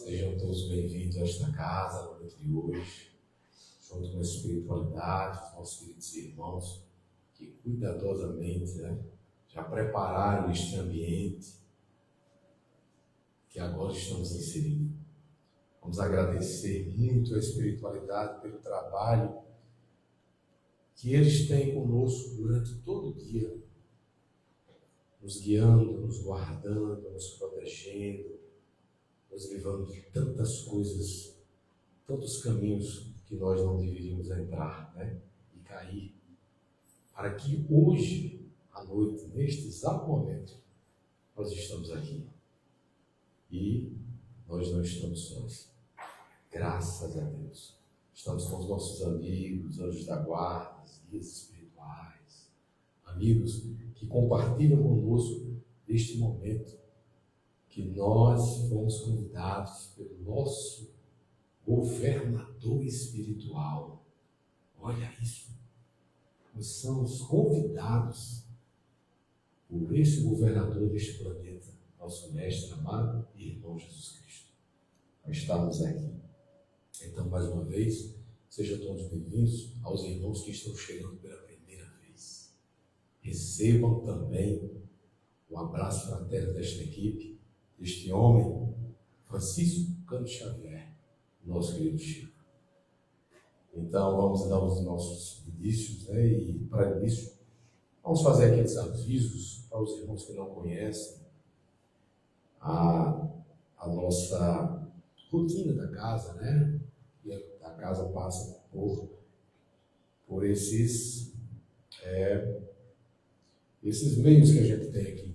Sejam todos bem-vindos a esta casa, na noite de hoje, junto com a espiritualidade, os nossos queridos irmãos, que cuidadosamente já prepararam este ambiente que agora estamos inseridos. Vamos agradecer muito a espiritualidade pelo trabalho que eles têm conosco durante todo o dia, nos guiando, nos guardando, nos protegendo, nos livrando de tantas coisas, tantos caminhos que nós não deveríamos entrar, e cair, para que hoje, à noite, neste exato momento, nós estamos aqui. E nós não estamos sós. Graças a Deus. Estamos com os nossos amigos, anjos da guarda, guias espirituais, amigos que compartilham conosco deste momento que nós fomos convidados pelo nosso governador espiritual. Olha isso. Nós somos convidados por este governador deste planeta, nosso mestre amado e irmão Jesus Cristo. Nós estamos aqui. Então, mais uma vez, sejam todos bem-vindos aos irmãos que estão chegando pela primeira vez. Recebam também o abraço fraterno desta equipe, deste homem, Francisco Cano Xavier, nosso querido Chico. Então, vamos dar os nossos inícios, e para início, vamos fazer aqueles avisos para os irmãos que não conhecem a nossa rotina da casa, E a casa passa por esses meios que a gente tem aqui.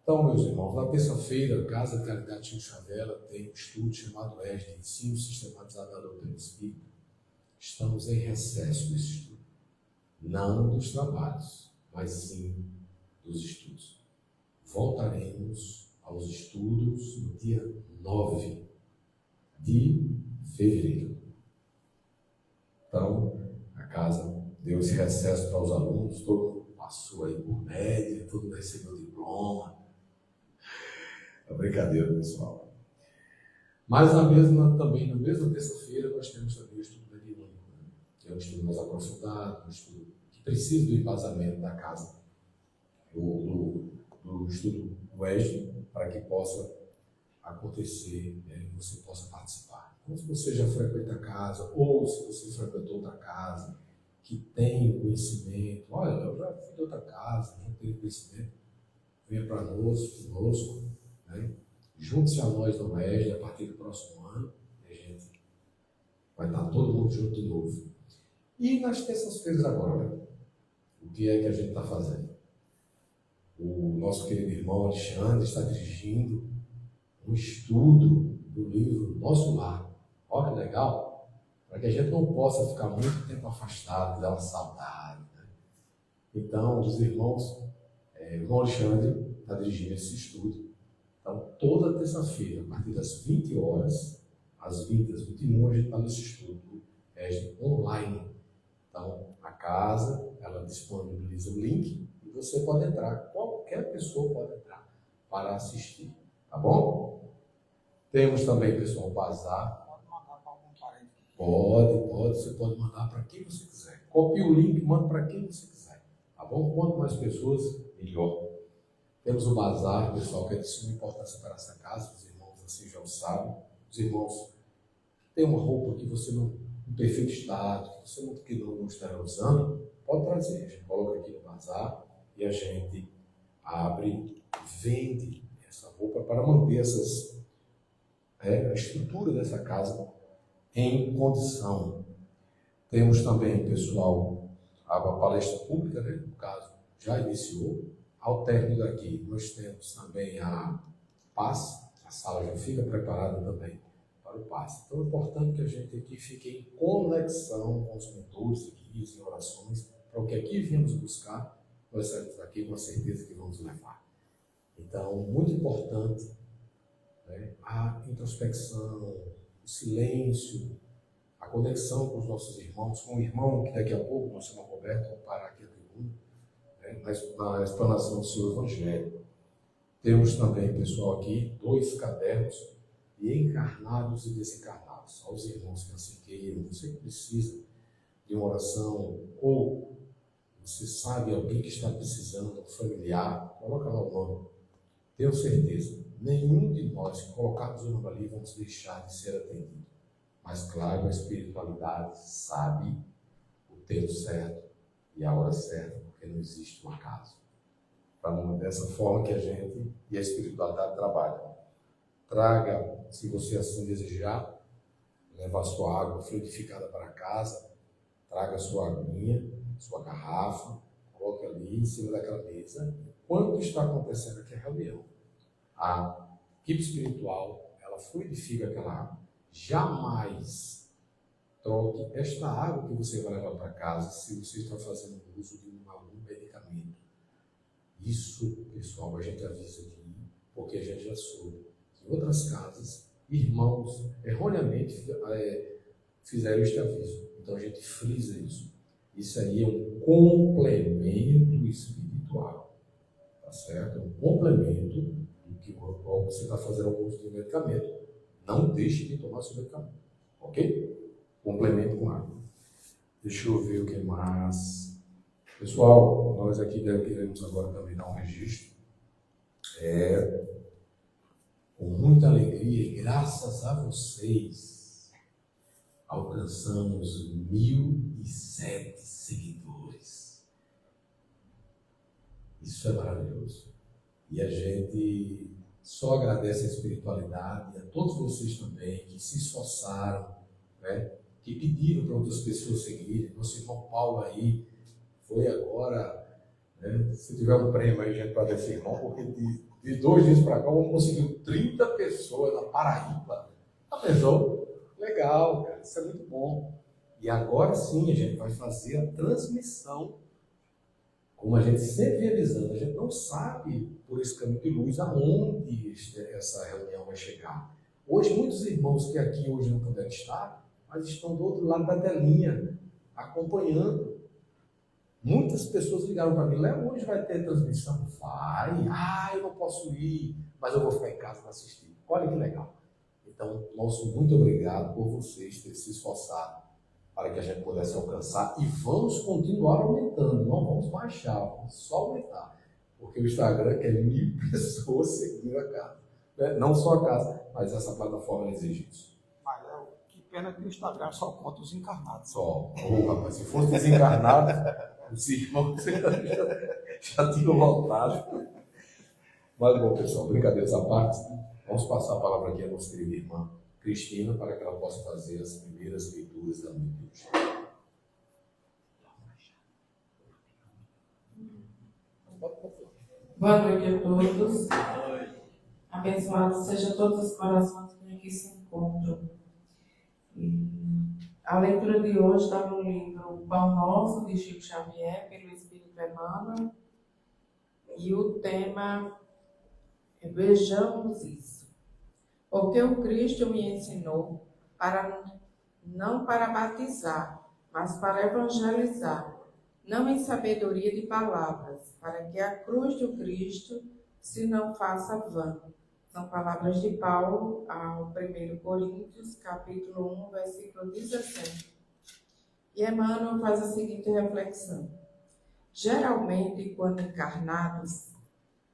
Então, meus irmãos, na terça-feira, a Casa de Caridade Chico Xavier tem um estudo chamado ESD, Ensino Sistematizado da Doutrina Espírita. Estamos em recesso desse estudo. Não dos trabalhos, mas sim dos estudos. Voltaremos aos estudos no dia 9 de fevereiro. Então, a casa deu esse recesso para os alunos, todo mundo passou aí por média, todo mundo recebeu diploma. É brincadeira, pessoal. Mas também na mesma terça-feira, nós temos também o estudo mediúnico, que é um estudo mais aprofundado, um estudo que precisa do embasamento da casa, do estudo do ESD, para que possa acontecer, e você possa participar. Então, se você já frequenta a casa, ou se você frequentou outra casa, que tem conhecimento, olha, eu já fui de outra casa, já tenho conhecimento, venha para conosco, junte-se a nós no ESD a partir do próximo ano, e a gente vai estar todo mundo junto de novo. E nas terças-feiras agora, o que é que a gente está fazendo? O nosso querido irmão Alexandre está dirigindo um estudo do livro Nosso Lar. Olha que legal, para que a gente não possa ficar muito tempo afastado, dar uma saudade. Então, os irmãos, o irmão Alexandre está dirigindo esse estudo. Então, toda terça-feira, a partir das 20 horas, às 20, às 21, a gente está nesse estudo online. Então, a casa, ela disponibiliza o link e você pode entrar, qualquer pessoa pode entrar para assistir, tá bom? Temos também, pessoal, o bazar. Pode mandar para algum parente? Pode, você pode mandar para quem você quiser. Copie o link e manda para quem você quiser, tá bom? Quanto mais pessoas, melhor. Temos o bazar, pessoal, que é de suma importância para essa casa, os irmãos assim já o sabem. Os irmãos têm uma roupa que você não, em perfeito estado, que não está usando, pode trazer. A gente coloca aqui no bazar e a gente abre, vende essa roupa para manter a estrutura dessa casa em condição. Temos também, pessoal, a palestra pública, no caso, já iniciou. Ao término daqui, nós temos também a PAS, a sala já fica preparada também para o PAS. Então é importante que a gente aqui fique em conexão com os mentores e guias em orações, para o que aqui viemos buscar, nós saímos daqui com a certeza que vamos levar. Então, muito importante, a introspecção, o silêncio, a conexão com os nossos irmãos, com o irmão que daqui a pouco nós chamamos Roberto, vamos parar aqui a tribuna, na explanação do seu Evangelho. Temos também, pessoal, aqui 2 cadernos de encarnados e desencarnados. Aos irmãos que assim queiram, você que precisa de uma oração, ou você sabe alguém que está precisando, um familiar, coloca lá o nome. Tenho certeza, nenhum de nós que colocarmos o nome ali vamos deixar de ser atendido. Mas claro, a espiritualidade sabe o tempo certo e a hora certa, porque não existe um acaso. Então, dessa forma que a gente e a espiritualidade trabalham. Traga, se você assim desejar, levar sua água fluidificada para casa, traga sua aguinha, sua garrafa, coloque ali em cima daquela mesa. Quando está acontecendo aqui a reunião, a equipe espiritual, ela fluidifica aquela água. Jamais troque esta água que você vai levar para casa se você está fazendo uso de algum medicamento. Isso, pessoal, a gente avisa de ir, porque a gente já soube que em outras casas, irmãos erroneamente fizeram este aviso. Então a gente frisa isso. Isso aí é um complemento espiritual, tá certo? É um complemento do que você está fazendo o uso do medicamento. Não deixe de tomar seu medicamento, ok? Complemento com água. Deixa eu ver o que mais. Pessoal, nós aqui queremos agora também dar um registro. Com muita alegria e graças a vocês, alcançamos 1.007 seguidores. Isso é maravilhoso. E a gente só agradece a espiritualidade, a todos vocês também que se esforçaram, né? Que pediram para outras pessoas seguirem. Nosso irmão Paulo aí foi agora, né? Se tiver um prêmio aí, gente, para esse irmão, porque de 2 dias para cá, vamos conseguir 30 pessoas na Paraíba. A pessoa, legal, cara, isso é muito bom. E agora sim a gente vai fazer a transmissão, como a gente sempre vem avisando, a gente não sabe por esse caminho de luz aonde essa reunião vai chegar. Hoje, muitos irmãos que aqui hoje não puderam estar, mas estão do outro lado da telinha, acompanhando. Muitas pessoas ligaram para mim, Léo, hoje vai ter transmissão? Vai, eu não posso ir, mas eu vou ficar em casa para assistir. Olha que legal. Então, nosso muito obrigado por vocês terem se esforçado para que a gente pudesse alcançar e vamos continuar aumentando, não vamos baixar, vamos só aumentar, porque o Instagram quer 1.000 pessoas seguindo a casa, né? Não só a casa, mas essa plataforma exige isso. Mas que pena que o Instagram só conta os encarnados. Só, rapaz, se fosse desencarnado, os irmãos já tinham voltado. Mas bom, pessoal, brincadeiras à parte, vamos passar a palavra aqui à nossa querida irmã Cristina, para que ela possa fazer as primeiras leituras da noite de hoje. Boa noite a todos. Abençoados sejam todos os corações que aqui se encontram. E a leitura de hoje está no livro Pão Nosso, de Chico Xavier, pelo Espírito Emmanuel. E o tema é Vejamos Isso. Porque o Cristo me ensinou não para batizar, mas para evangelizar, não em sabedoria de palavras, para que a cruz do Cristo se não faça vã. São palavras de Paulo ao 1 Coríntios, capítulo 1, versículo 17. E Emmanuel faz a seguinte reflexão. Geralmente, quando encarnados,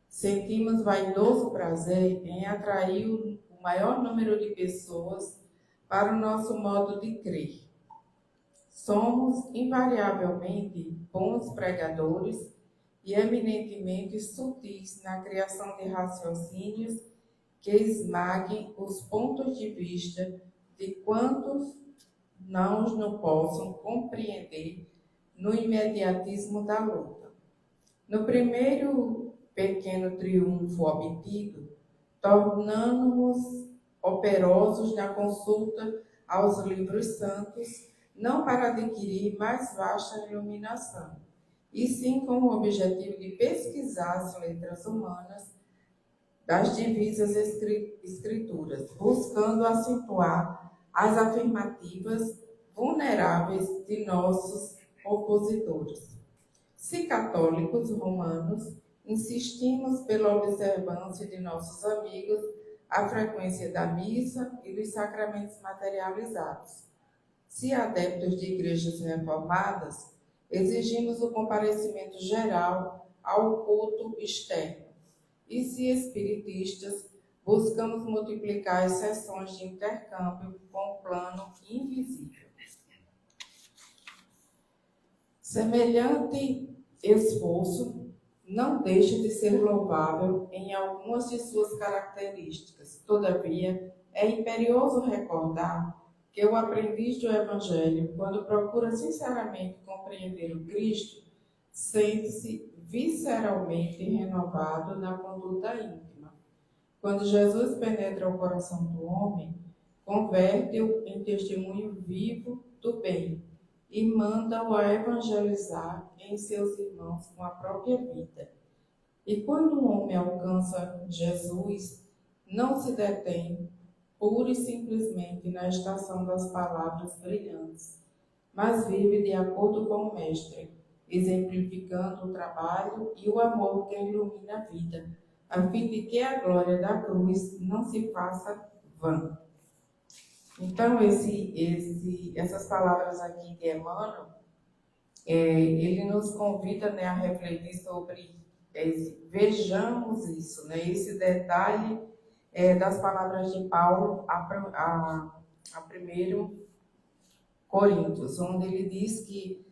sentimos vaidoso prazer em atrair o maior número de pessoas para o nosso modo de crer. Somos, invariavelmente, bons pregadores e eminentemente sutis na criação de raciocínios que esmaguem os pontos de vista de quantos não possam compreender no imediatismo da luta. No primeiro pequeno triunfo obtido, tornamo-nos operosos na consulta aos livros santos, não para adquirir mais vasta iluminação, e sim com o objetivo de pesquisar as letras humanas das divisas escrituras, buscando acentuar as afirmativas vulneráveis de nossos opositores. Se católicos romanos, insistimos pela observância de nossos amigos a frequência da missa e dos sacramentos materializados. Se adeptos de igrejas reformadas, exigimos o comparecimento geral ao culto externo. E se espiritistas, buscamos multiplicar as sessões de intercâmbio com o plano invisível. Semelhante esforço não deixa de ser louvável em algumas de suas características. Todavia, é imperioso recordar que o aprendiz do Evangelho, quando procura sinceramente compreender o Cristo, sente-se visceralmente renovado na conduta íntima. Quando Jesus penetra o coração do homem, converte-o em testemunho vivo do bem e manda-o a evangelizar em seus irmãos com a própria vida. E quando um homem alcança Jesus, não se detém pura e simplesmente na estação das palavras brilhantes, mas vive de acordo com o Mestre, exemplificando o trabalho e o amor que ilumina a vida, a fim de que a glória da cruz não se faça vã. Então, essas palavras aqui de Emmanuel, ele nos convida, né, a refletir sobre, vejamos isso, né, esse detalhe das palavras de Paulo a 1 Coríntios, onde ele diz que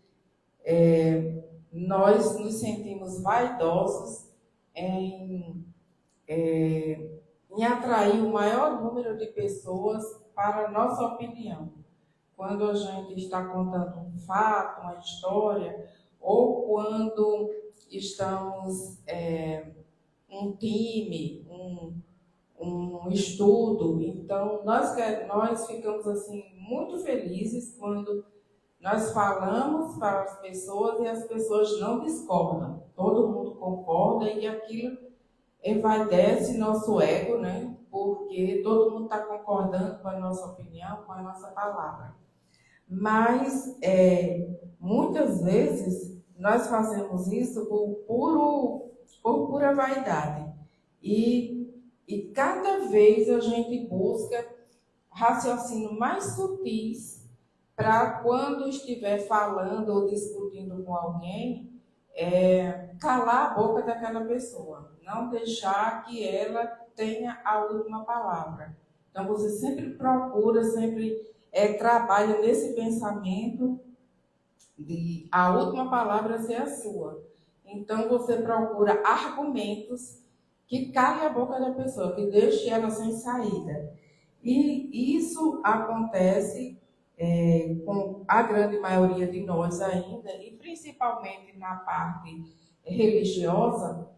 nós nos sentimos vaidosos em atrair o maior número de pessoas para a nossa opinião. Quando a gente está contando um fato, uma história, ou quando estamos um time, um estudo, então nós ficamos assim muito felizes quando nós falamos para as pessoas e as pessoas não discordam. Todo mundo concorda e aquilo envaidece nosso ego, né? Porque todo mundo está concordando com a nossa opinião, com a nossa palavra. Mas, muitas vezes, nós fazemos isso por pura vaidade. E cada vez a gente busca raciocínio mais sutis para quando estiver falando ou discutindo com alguém, calar a boca daquela pessoa, não deixar que ela tenha a última palavra. Então, você sempre procura, sempre trabalha nesse pensamento de a última palavra ser a sua. Então, você procura argumentos que calem a boca da pessoa, que deixe ela sem saída. E isso acontece com a grande maioria de nós ainda, e principalmente na parte religiosa.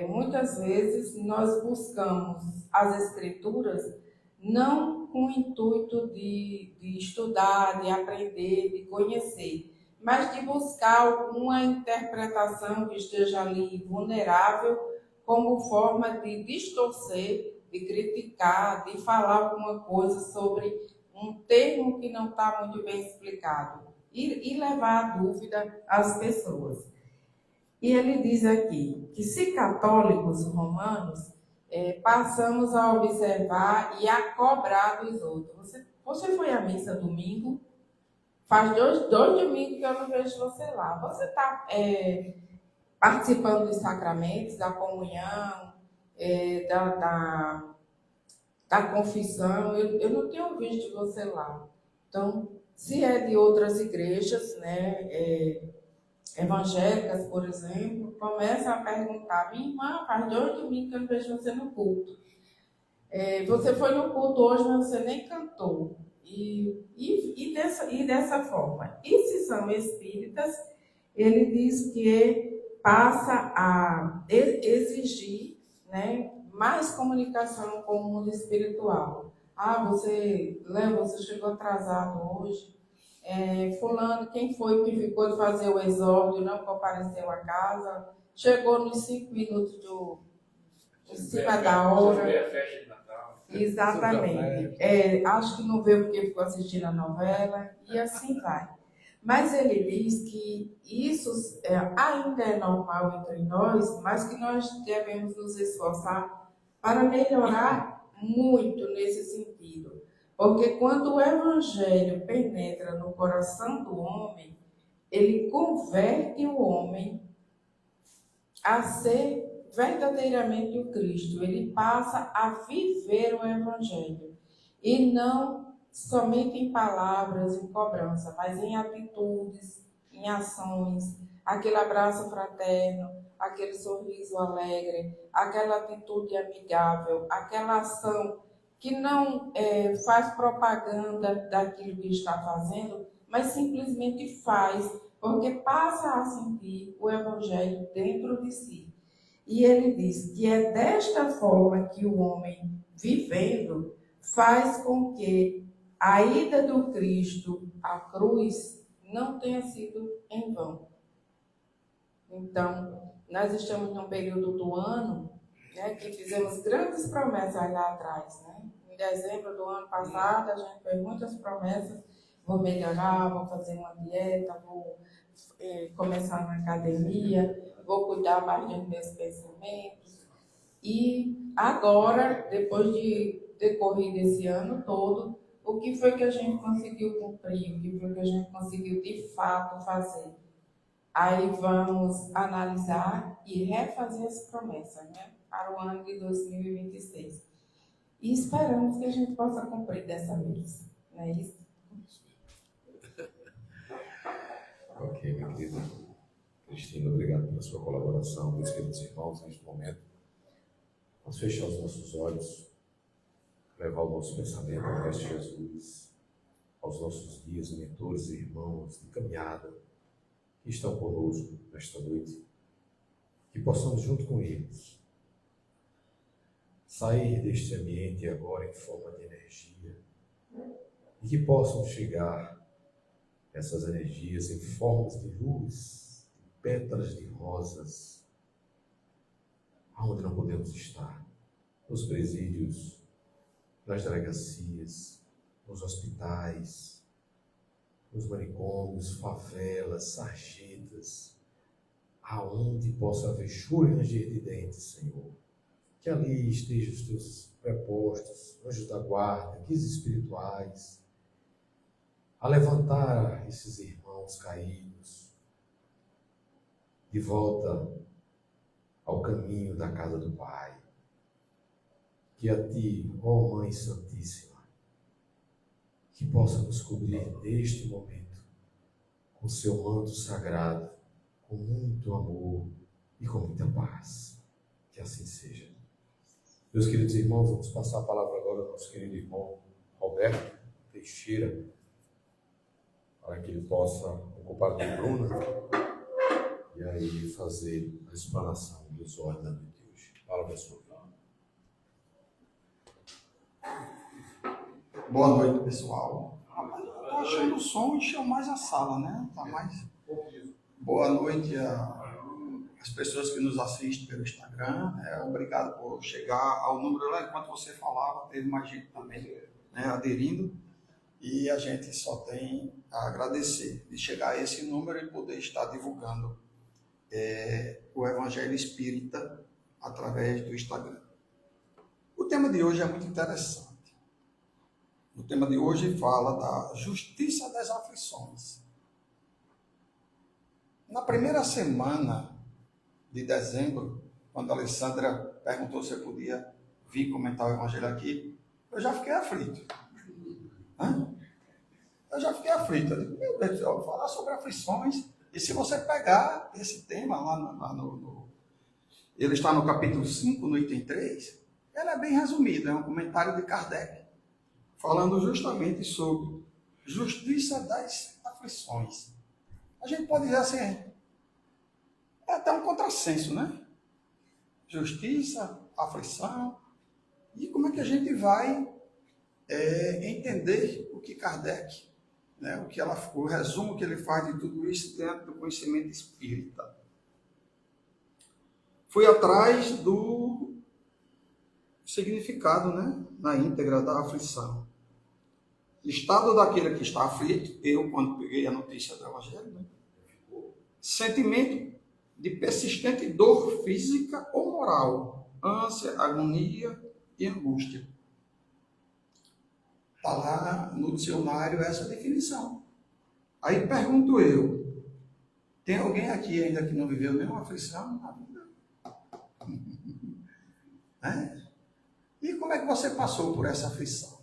Muitas vezes nós buscamos as escrituras não com o intuito de estudar, de aprender, de conhecer, mas de buscar alguma interpretação que esteja ali vulnerável como forma de distorcer, de criticar, de falar alguma coisa sobre um termo que não está muito bem explicado e levar a dúvida às pessoas. E ele diz aqui que se católicos romanos passamos a observar e a cobrar dos outros. Você foi à missa domingo? Faz dois domingos que eu não vejo você lá. Você está participando dos sacramentos, da comunhão, da confissão? Eu não tenho visto você lá. Então, se é de outras igrejas, né, evangélicas, por exemplo, começa a perguntar: minha irmã, faz 2 domingos que eu não vejo você no culto. Você foi no culto hoje, mas você nem cantou. E dessa forma. E se são espíritas, ele diz que passa a exigir, né, mais comunicação com o mundo espiritual. Você chegou atrasado hoje. Fulano, quem foi que ficou de fazer o exórdio, não compareceu à casa, chegou nos 5 minutos em cima da hora. Exatamente. Acho que não veio porque ficou assistindo a novela, e assim vai. Mas ele diz que isso ainda é normal entre nós, mas que nós devemos nos esforçar para melhorar muito nesse sentido. Porque quando o Evangelho penetra no coração do homem, ele converte o homem a ser verdadeiramente o Cristo. Ele passa a viver o Evangelho. E não somente em palavras, em cobrança, mas em atitudes, em ações, aquele abraço fraterno, aquele sorriso alegre, aquela atitude amigável, aquela ação que não faz propaganda daquilo que está fazendo, mas simplesmente faz, porque passa a sentir o Evangelho dentro de si. E ele diz que é desta forma que o homem, vivendo, faz com que a ida do Cristo à cruz não tenha sido em vão. Então, nós estamos num período do ano, né, que fizemos grandes promessas lá atrás, né? Em dezembro do ano passado, a gente fez muitas promessas: vou melhorar, vou fazer uma dieta, vou começar na academia, vou cuidar mais dos meus pensamentos. E agora, depois de decorrido esse ano todo, o que foi que a gente conseguiu cumprir? O que foi que a gente conseguiu de fato fazer? Aí vamos analisar e refazer as promessas, né, para o ano de 2026. E esperamos que a gente possa cumprir dessa vez. Não é isso? Ok, minha querida Cristina, obrigado pela sua colaboração, meus queridos irmãos, neste momento. Vamos fechar os nossos olhos, levar o nosso pensamento ao Mestre Jesus, aos nossos guias, mentores e irmãos de caminhada que estão conosco nesta noite, que possamos junto com eles sair deste ambiente agora em forma de energia e que possam chegar essas energias em formas de luz, de pétalas de rosas, aonde não podemos estar, nos presídios, nas delegacias, nos hospitais, nos manicômios, favelas, sarjetas, aonde possa haver choro e ranger de dentes, Senhor. Que ali estejam os teus prepostos, anjos da guarda, guias espirituais, a levantar esses irmãos caídos de volta ao caminho da casa do Pai. Que a Ti, ó Mãe Santíssima, que possa nos cobrir neste momento com seu manto sagrado, com muito amor e com muita paz. Que assim seja. Meus queridos irmãos, vamos passar a palavra agora ao nosso querido irmão Roberto Teixeira, para que ele possa ocupar a tribuna e aí fazer a explanação dos olhos da noite de hoje. Fala, pessoal. Boa noite, pessoal. Rapaz, tá achando o som, encheu mais a sala, né? Tá mais. Boa noite às pessoas que nos assistem pelo Instagram. Obrigado por chegar ao número lá. Enquanto você falava, teve mais gente também, né, aderindo. E a gente só tem a agradecer de chegar a esse número e poder estar divulgando o Evangelho Espírita através do Instagram. O tema de hoje é muito interessante. O tema de hoje fala da justiça das aflições. Na primeira semana de dezembro, quando a Alessandra perguntou se eu podia vir comentar o Evangelho aqui, eu já fiquei aflito. Eu já fiquei aflito. Eu digo, meu Deus do céu, vou falar sobre aflições. E se você pegar esse tema lá ele está no capítulo 5, no item 3, ele é bem resumido, é um comentário de Kardec, falando justamente sobre justiça das aflições. A gente pode dizer assim, é até um contrassenso, né? Justiça, aflição. E como é que a gente vai entender o que Kardec, né, o resumo que ele faz de tudo isso dentro do conhecimento espírita? Fui atrás do significado, né, na íntegra da aflição. Estado daquele que está aflito, eu quando peguei a notícia do Evangelho, né, sentimento de persistente dor física ou moral, ânsia, agonia e angústia. Está lá no dicionário essa definição. Aí pergunto eu, tem alguém aqui ainda que não viveu nenhuma aflição na vida? Né? E como é que você passou por essa aflição?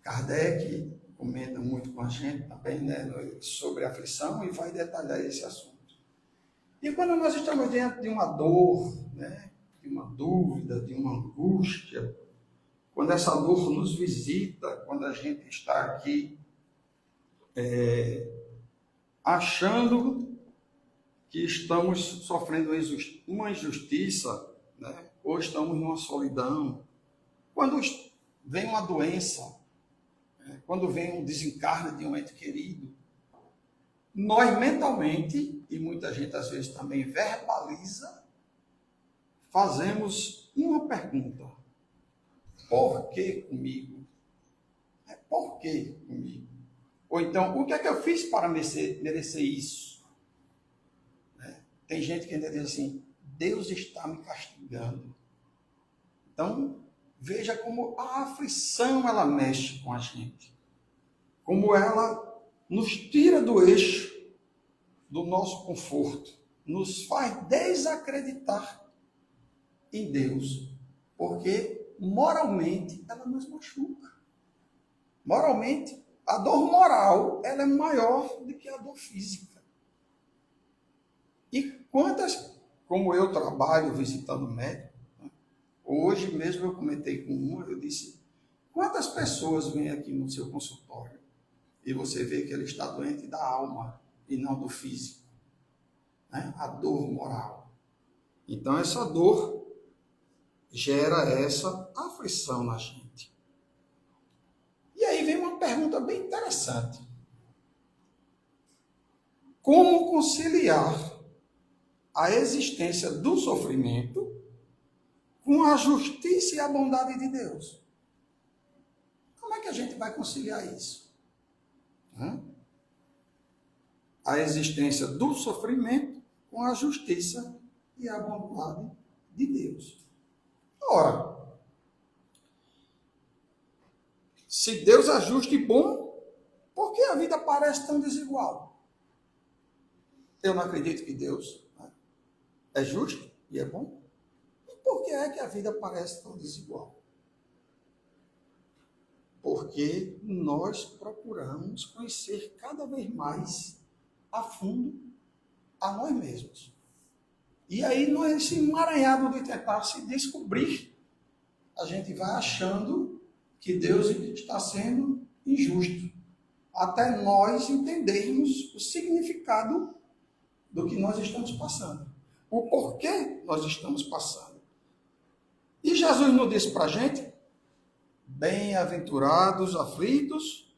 Kardec comenta muito com a gente também, né, sobre a aflição e vai detalhar esse assunto. E quando nós estamos diante de uma dor, né, de uma dúvida, de uma angústia, quando essa dor nos visita, quando a gente está aqui achando que estamos sofrendo uma injustiça, né, ou estamos numa solidão, quando vem uma doença, quando vem um desencarne de um ente querido, nós mentalmente, e muita gente às vezes também verbaliza, fazemos uma pergunta: por que comigo? Por que comigo? Ou então, o que é que eu fiz para merecer isso? Tem gente que ainda diz assim: Deus está me castigando. Então, veja como a aflição ela mexe com a gente. Como ela nos tira do eixo do nosso conforto. Nos faz desacreditar em Deus. Porque moralmente ela nos machuca. Moralmente, a dor moral ela é maior do que a dor física. E quantas, como eu trabalho visitando médico, hoje mesmo eu comentei com uma, eu disse, quantas pessoas vêm aqui no seu consultório e você vê que ele está doente da alma e não do físico, né? A dor moral. Então essa dor gera essa aflição na gente. E aí vem uma pergunta bem interessante. Como conciliar a existência do sofrimento com a justiça e a bondade de Deus? Como é que a gente vai conciliar isso? A existência do sofrimento com a justiça e a bondade de Deus. Ora, se Deus é justo e bom, por que a vida parece tão desigual? Eu não acredito que Deus é justo e é bom. E por que é que a vida parece tão desigual? Porque nós procuramos conhecer cada vez mais a fundo a nós mesmos. E aí, nesse emaranhado de tentar se descobrir, a gente vai achando que Deus está sendo injusto, até nós entendermos o significado do que nós estamos passando, o porquê nós estamos passando. E Jesus não disse para a gente: bem-aventurados aflitos,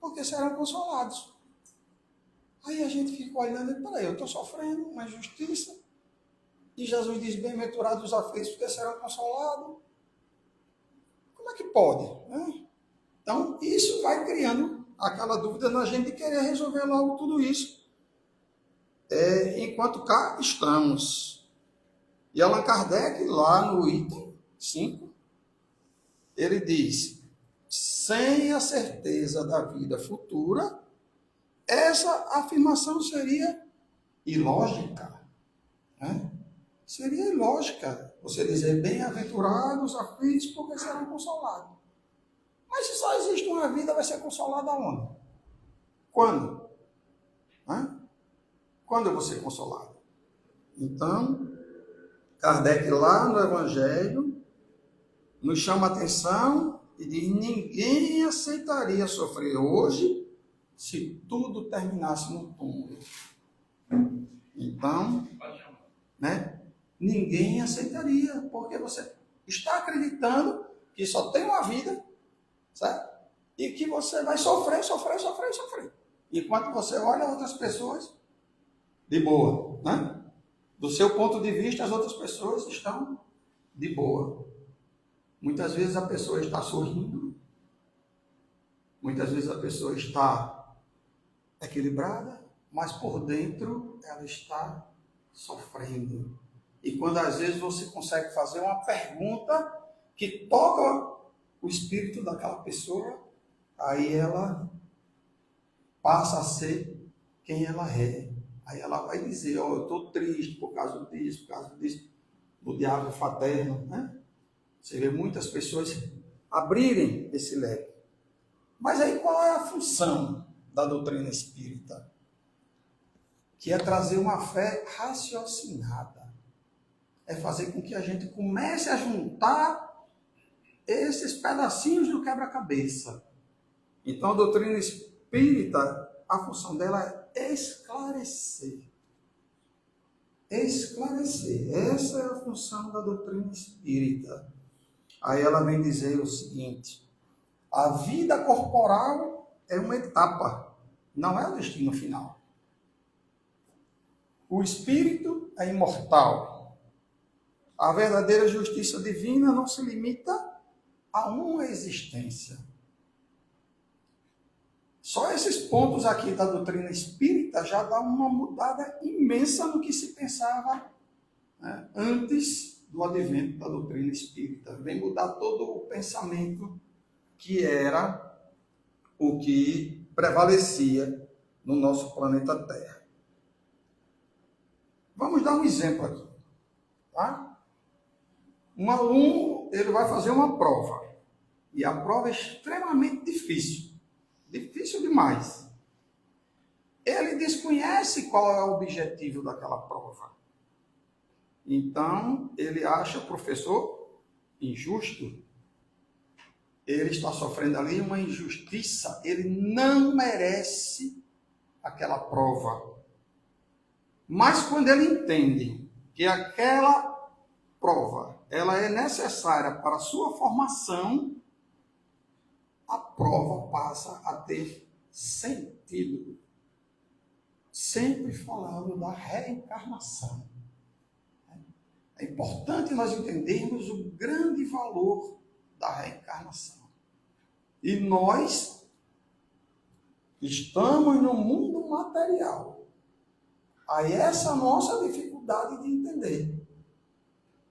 porque serão consolados. Aí a gente fica olhando e peraí, eu estou sofrendo uma injustiça, e Jesus diz: bem-aventurados aflitos, porque serão consolados. Como é que pode? Né? Então, isso vai criando aquela dúvida na gente de querer resolver logo tudo isso, enquanto cá estamos. E Allan Kardec, lá no item 5, ele diz: sem a certeza da vida futura, essa afirmação seria ilógica. Né? Seria ilógica você dizer bem-aventurados aflitos porque serão consolados. Mas se só existe uma vida, vai ser consolada aonde? Quando? Quando eu vou ser consolado? Então, Kardec lá no Evangelho nos chama a atenção e diz: ninguém aceitaria sofrer hoje se tudo terminasse no túmulo. Então, né, ninguém aceitaria, porque você está acreditando que só tem uma vida, certo? E que você vai sofrer. Enquanto você olha outras pessoas de boa, né? Do seu ponto de vista, as outras pessoas estão de boa. Muitas vezes a pessoa está sorrindo, muitas vezes a pessoa está equilibrada, mas por dentro ela está sofrendo. E quando às vezes você consegue fazer uma pergunta que toca o espírito daquela pessoa, aí ela passa a ser quem ela é. Aí ela vai dizer, eu estou triste por causa disso, do diabo fraterno, né? Você vê muitas pessoas abrirem esse leque. Mas aí qual é a função da doutrina espírita? Que é trazer uma fé raciocinada. É fazer com que a gente comece a juntar esses pedacinhos do quebra-cabeça. Então a doutrina espírita, a função dela é esclarecer. Esclarecer. Essa é a função da doutrina espírita. Aí ela vem dizer o seguinte: a vida corporal é uma etapa, não é o destino final. O espírito é imortal. A verdadeira justiça divina não se limita a uma existência. Só esses pontos aqui da doutrina espírita já dá uma mudada imensa no que se pensava, né, antes do advento da doutrina espírita. Vem mudar todo o pensamento que era o que prevalecia no nosso planeta Terra. Vamos dar um exemplo aqui. Tá? Um aluno, ele vai fazer uma prova. E a prova é extremamente difícil. Difícil demais. Ele desconhece qual é o objetivo daquela prova. Então, ele acha o professor injusto. Ele está sofrendo ali uma injustiça. Ele não merece aquela prova. Mas quando ele entende que aquela prova ela é necessária para a sua formação, a prova passa a ter sentido. Sempre falando da reencarnação. É importante nós entendermos o grande valor da reencarnação. E nós estamos no mundo material. Aí essa é a nossa dificuldade de entender.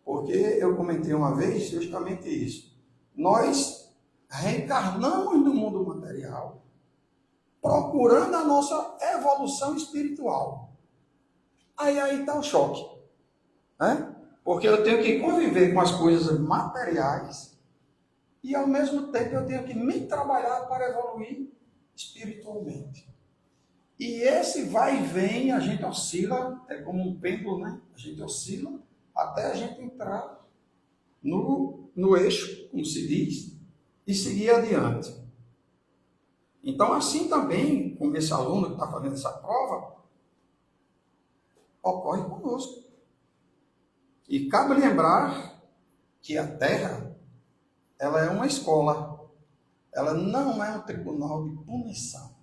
Porque eu comentei uma vez justamente isso. Nós reencarnamos no mundo material, procurando a nossa evolução espiritual. Aí está o choque. Né? Porque eu tenho que conviver com as coisas materiais e, ao mesmo tempo, eu tenho que me trabalhar para evoluir espiritualmente. E esse vai e vem, a gente oscila, é como um pêndulo, né? A gente oscila até a gente entrar no eixo, como se diz, e seguir adiante. Então, assim também, com esse aluno que está fazendo essa prova, ocorre conosco. E cabe lembrar que a Terra, ela é uma escola. Ela não é um tribunal de punição.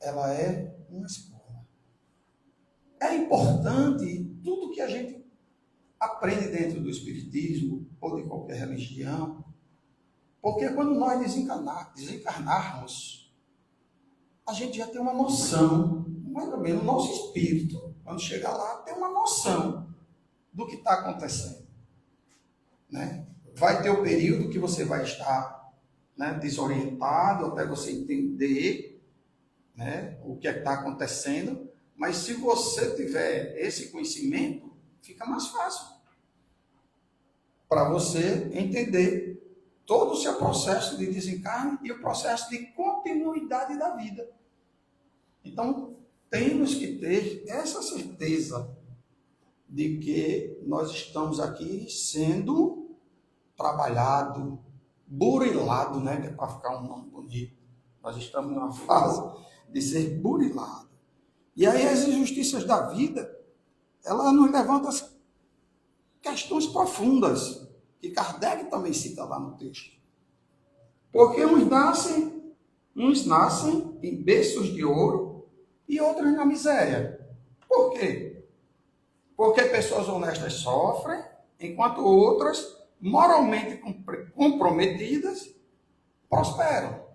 Ela é uma escola. É importante tudo que a gente aprende dentro do Espiritismo ou de qualquer religião, porque quando nós desencarnarmos, a gente já tem uma noção, mais ou menos o nosso espírito, quando chegar lá, tem uma noção do que está acontecendo. Né? Vai ter o período que você vai estar, né, desorientado até você entender, né, o que está acontecendo, mas se você tiver esse conhecimento, fica mais fácil para você entender todo o seu processo de desencarne e o processo de continuidade da vida. Então, temos que ter essa certeza de que nós estamos aqui sendo trabalhado, burilado, né? Que é para ficar um nome bonito. Nós estamos numa fase de ser burilado. E aí as injustiças da vida, ela nos levanta as questões profundas, que Kardec também cita lá no texto. Porque uns nascem em berços de ouro e outros na miséria. Por quê? Porque pessoas honestas sofrem, enquanto outras, moralmente comprometidas, prosperam.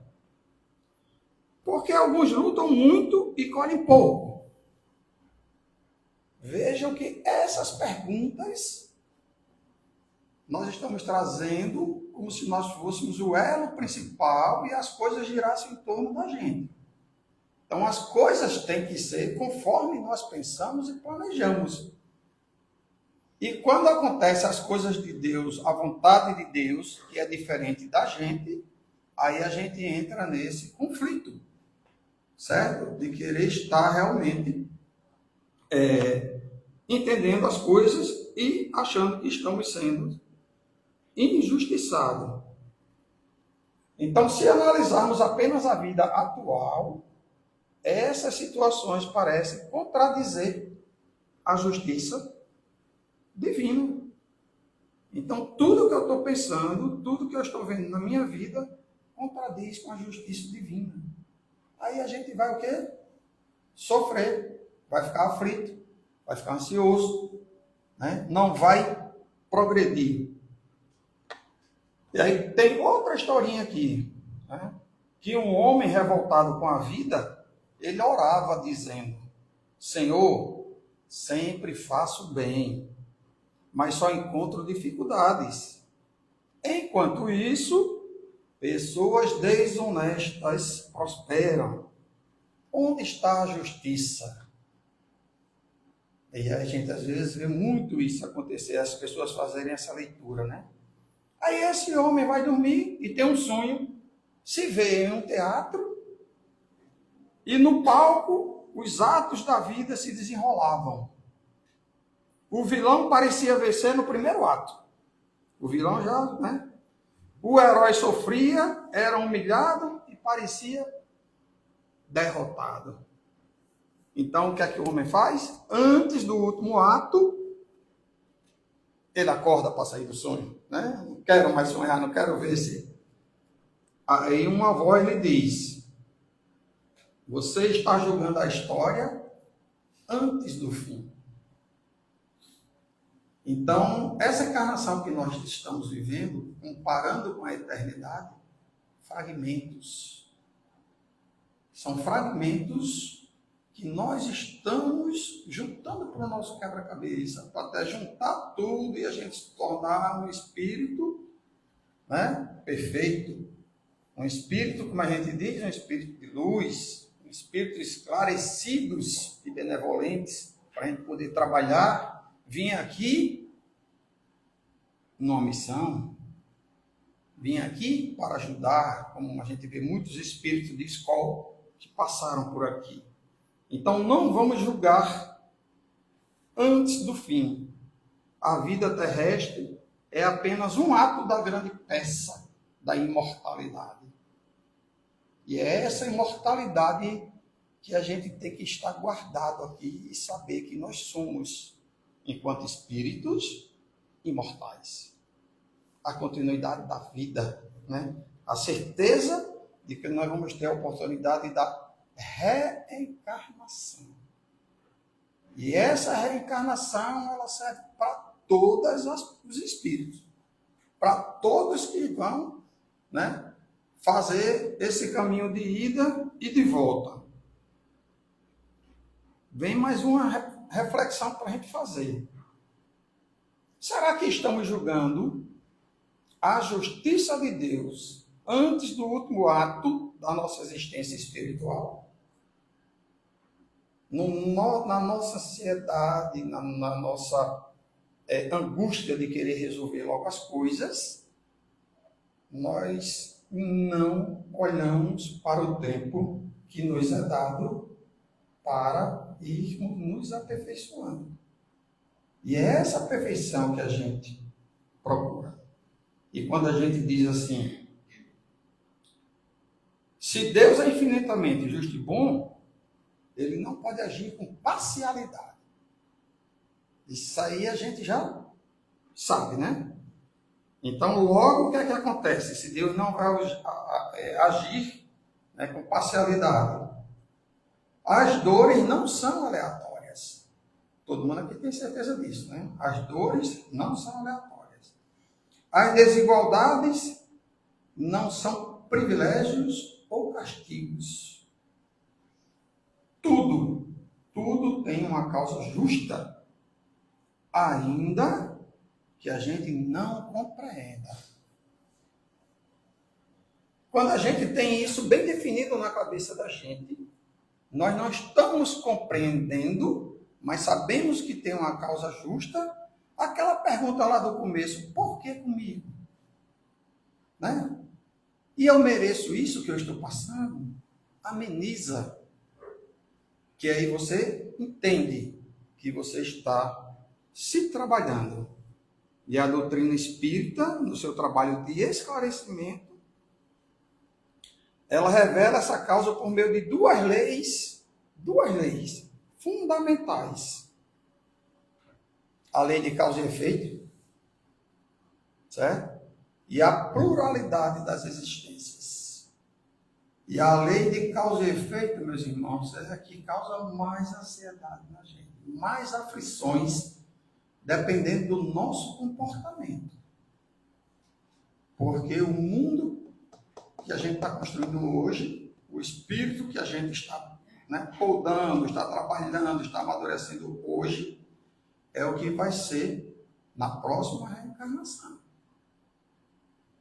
Porque alguns lutam muito e colhem pouco. Vejam que essas perguntas nós estamos trazendo como se nós fôssemos o elo principal e as coisas girassem em torno da gente. Então, as coisas têm que ser conforme nós pensamos e planejamos. E quando acontecem as coisas de Deus, a vontade de Deus, que é diferente da gente, aí a gente entra nesse conflito, certo? De querer estar realmente entendendo as coisas e achando que estamos sendo injustiçados. Então, se analisarmos apenas a vida atual, essas situações parecem contradizer a justiça divina. Então, tudo que eu estou pensando, tudo que eu estou vendo na minha vida, contradiz com a justiça divina. Aí a gente vai o quê? Sofrer, vai ficar aflito, vai ficar ansioso, né? Não vai progredir. E aí tem outra historinha aqui, né? Que um homem revoltado com a vida, ele orava dizendo: Senhor, sempre faço bem, mas só encontro dificuldades. Enquanto isso, pessoas desonestas prosperam. Onde está a justiça? E a gente às vezes vê muito isso acontecer, as pessoas fazerem essa leitura, né? Aí esse homem vai dormir e tem um sonho, se vê em um teatro e no palco os atos da vida se desenrolavam. O vilão parecia vencer no primeiro ato. O vilão já, né? O herói sofria, era humilhado e parecia derrotado. Então, o que é que o homem faz? Antes do último ato, ele acorda para sair do sonho, né? Não quero mais sonhar, não quero ver se... Aí uma voz lhe diz: você está julgando a história antes do fim. Então, essa encarnação que nós estamos vivendo, comparando com a eternidade, fragmentos. São fragmentos que nós estamos juntando para o nosso quebra-cabeça, para até juntar tudo e a gente se tornar um espírito, né, perfeito. Um espírito, como a gente diz, um espírito de luz, um espírito esclarecidos e benevolentes, para a gente poder trabalhar, vir aqui numa missão, vim aqui para ajudar, como a gente vê muitos espíritos de escola que passaram por aqui. Então, não vamos julgar antes do fim. A vida terrestre é apenas um ato da grande peça da imortalidade. E é essa imortalidade que a gente tem que estar guardado aqui e saber que nós somos, enquanto espíritos, imortais. A continuidade da vida, né? A certeza de que nós vamos ter a oportunidade da reencarnação. E essa reencarnação, ela serve para todos os espíritos, para todos que vão, né, fazer esse caminho de ida e de volta. Vem mais uma reflexão para a gente fazer. Será que estamos julgando a justiça de Deus antes do último ato da nossa existência espiritual? Na nossa ansiedade, na nossa angústia de querer resolver logo as coisas, nós não olhamos para o tempo que nos é dado para irmos nos aperfeiçoando. E é essa perfeição que a gente procura. E quando a gente diz assim, se Deus é infinitamente justo e bom, ele não pode agir com parcialidade. Isso aí a gente já sabe, né? Então, logo o que é que acontece? Se Deus não vai agir, né, com parcialidade, as dores não são aleatórias. Todo mundo aqui tem certeza disso, né? As dores não são aleatórias. As desigualdades não são privilégios ou castigos. Tudo tem uma causa justa, ainda que a gente não compreenda. quando a gente tem isso bem definido na cabeça da gente, nós não estamos compreendendo, mas sabemos que tem uma causa justa, aquela pergunta lá do começo, por que comigo? Né? E eu mereço isso que eu estou passando? Ameniza. Que aí você entende que você está se trabalhando. E a doutrina espírita, no seu trabalho de esclarecimento, ela revela essa causa por meio de duas leis fundamentais. A lei de causa e efeito, certo? E a pluralidade das existências. E a lei de causa e efeito, meus irmãos, é a que causa mais ansiedade na gente, mais aflições, dependendo do nosso comportamento. Porque o mundo que a gente está construindo hoje, o espírito que a gente está podando, está trabalhando, está amadurecendo hoje, é o que vai ser na próxima reencarnação.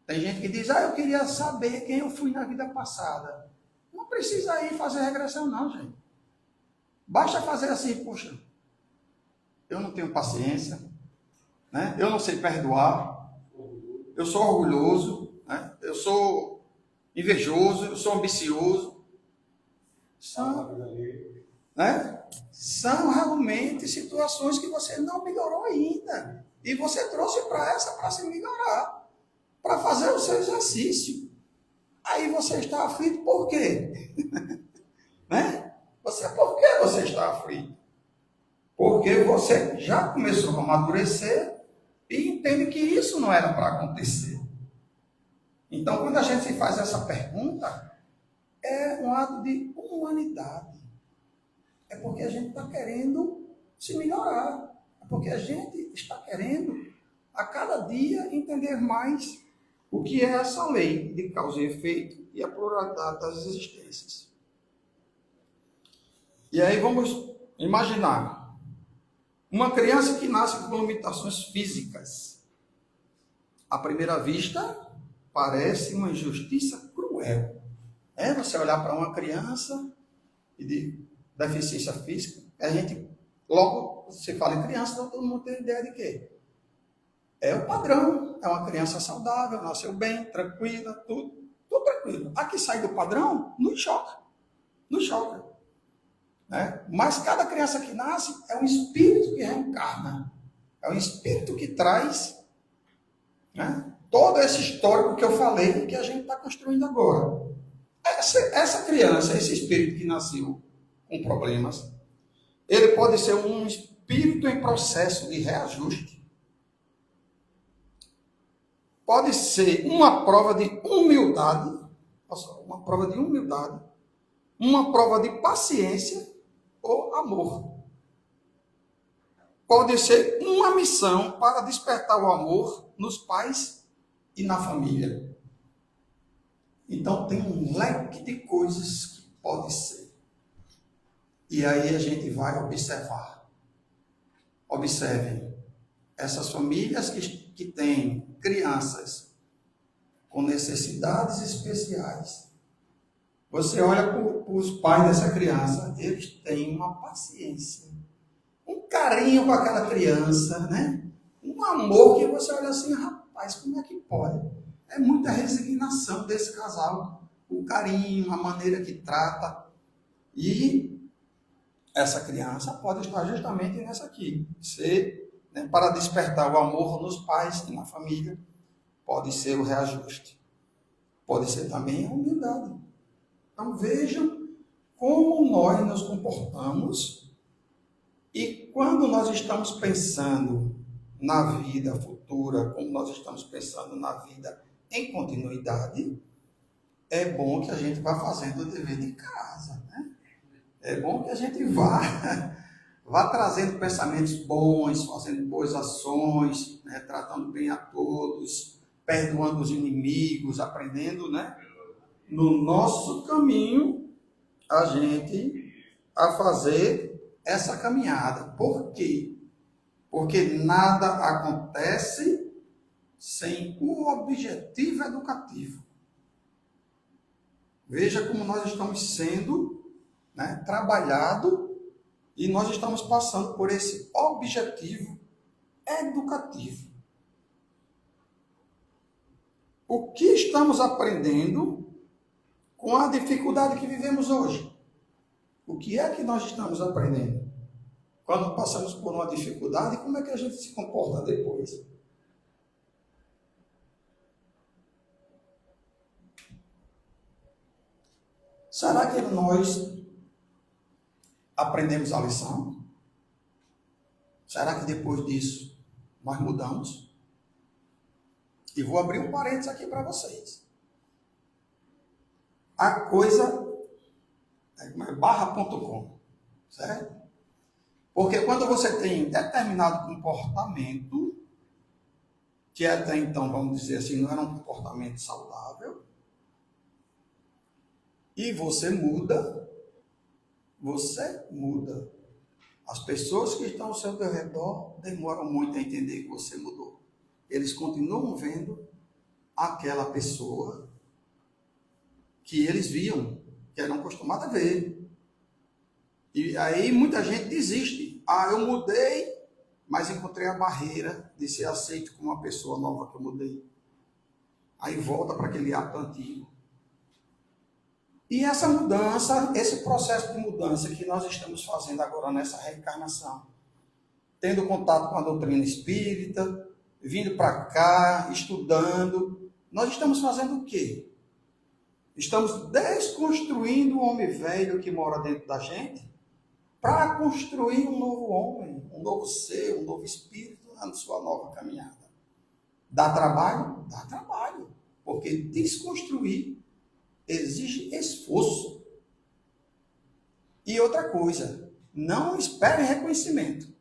Tem gente que diz, eu queria saber quem eu fui na vida passada. Não precisa ir fazer regressão não, gente. Basta fazer assim, poxa, eu não tenho paciência, né? Eu não sei perdoar, eu sou orgulhoso, né? Eu sou invejoso, eu sou ambicioso. São realmente situações que você não melhorou ainda. E você trouxe para se melhorar. Para fazer o seu exercício. Aí você está aflito por quê? Né? Por que você está aflito? Porque você já começou a amadurecer e entende que isso não era para acontecer. Então, quando a gente se faz essa pergunta, é um ato de humanidade. É porque a gente está querendo se melhorar. É porque a gente está querendo, a cada dia, entender mais o que é essa lei de causa e efeito e a pluralidade das existências. E aí vamos imaginar uma criança que nasce com limitações físicas. À primeira vista, parece uma injustiça cruel. É você olhar para uma criança de deficiência física, a gente, logo, você fala em criança, todo mundo tem ideia de quê? É o padrão, é uma criança saudável, nasceu bem, tranquila, tudo tranquilo. A que sai do padrão, nos choca. Né? Mas cada criança que nasce é um espírito que reencarna. É um espírito que traz, né, todo esse histórico que eu falei que a gente está construindo agora. Essa criança, esse espírito que nasceu com problemas, ele pode ser um espírito em processo de reajuste. Pode ser uma prova de humildade, uma prova de paciência ou amor. Pode ser uma missão para despertar o amor nos pais e na família. Então tem um leque de coisas que pode ser. E aí a gente vai observar. Observem essas famílias que têm crianças com necessidades especiais. Você olha para os pais dessa criança, eles têm uma paciência, um carinho com aquela criança, né? Um amor que você olha assim, rapaz, como é que pode? É muita resignação desse casal, o carinho, a maneira que trata. E essa criança pode estar justamente nessa aqui, para despertar o amor nos pais e na família, pode ser o reajuste. Pode ser também a humildade. Então vejam como nós nos comportamos e quando nós estamos pensando na vida futura, como nós estamos pensando na vida em continuidade, é bom que a gente vá fazendo o dever de casa, né? É bom que a gente vá trazendo pensamentos bons, fazendo boas ações, né? Tratando bem a todos, perdoando os inimigos, aprendendo, né? No nosso caminho, a gente a fazer essa caminhada. Por quê? Porque nada acontece sem o objetivo educativo. Veja como nós estamos sendo, né, trabalhado e nós estamos passando por esse objetivo educativo. O que estamos aprendendo com a dificuldade que vivemos hoje? O que é que nós estamos aprendendo? Quando passamos por uma dificuldade, como é que a gente se comporta depois? Será que nós aprendemos a lição? Será que depois disso nós mudamos? E vou abrir um parênteses aqui para vocês. A coisa é barra.com, certo? Porque quando você tem determinado comportamento, que até então, vamos dizer assim, não era um comportamento saudável, e você muda. As pessoas que estão ao seu redor demoram muito a entender que você mudou. Eles continuam vendo aquela pessoa que eles viam, que eram acostumados a ver. E aí muita gente desiste. Eu mudei, mas encontrei a barreira de ser aceito como uma pessoa nova que eu mudei. Aí volta para aquele ato antigo. E essa mudança, esse processo de mudança que nós estamos fazendo agora nessa reencarnação, tendo contato com a doutrina espírita, vindo para cá, estudando, nós estamos fazendo o quê? Estamos desconstruindo o homem velho que mora dentro da gente para construir um novo homem, um novo ser, um novo espírito na sua nova caminhada. Dá trabalho? Dá trabalho, porque desconstruir exige esforço. E outra coisa, não espere reconhecimento.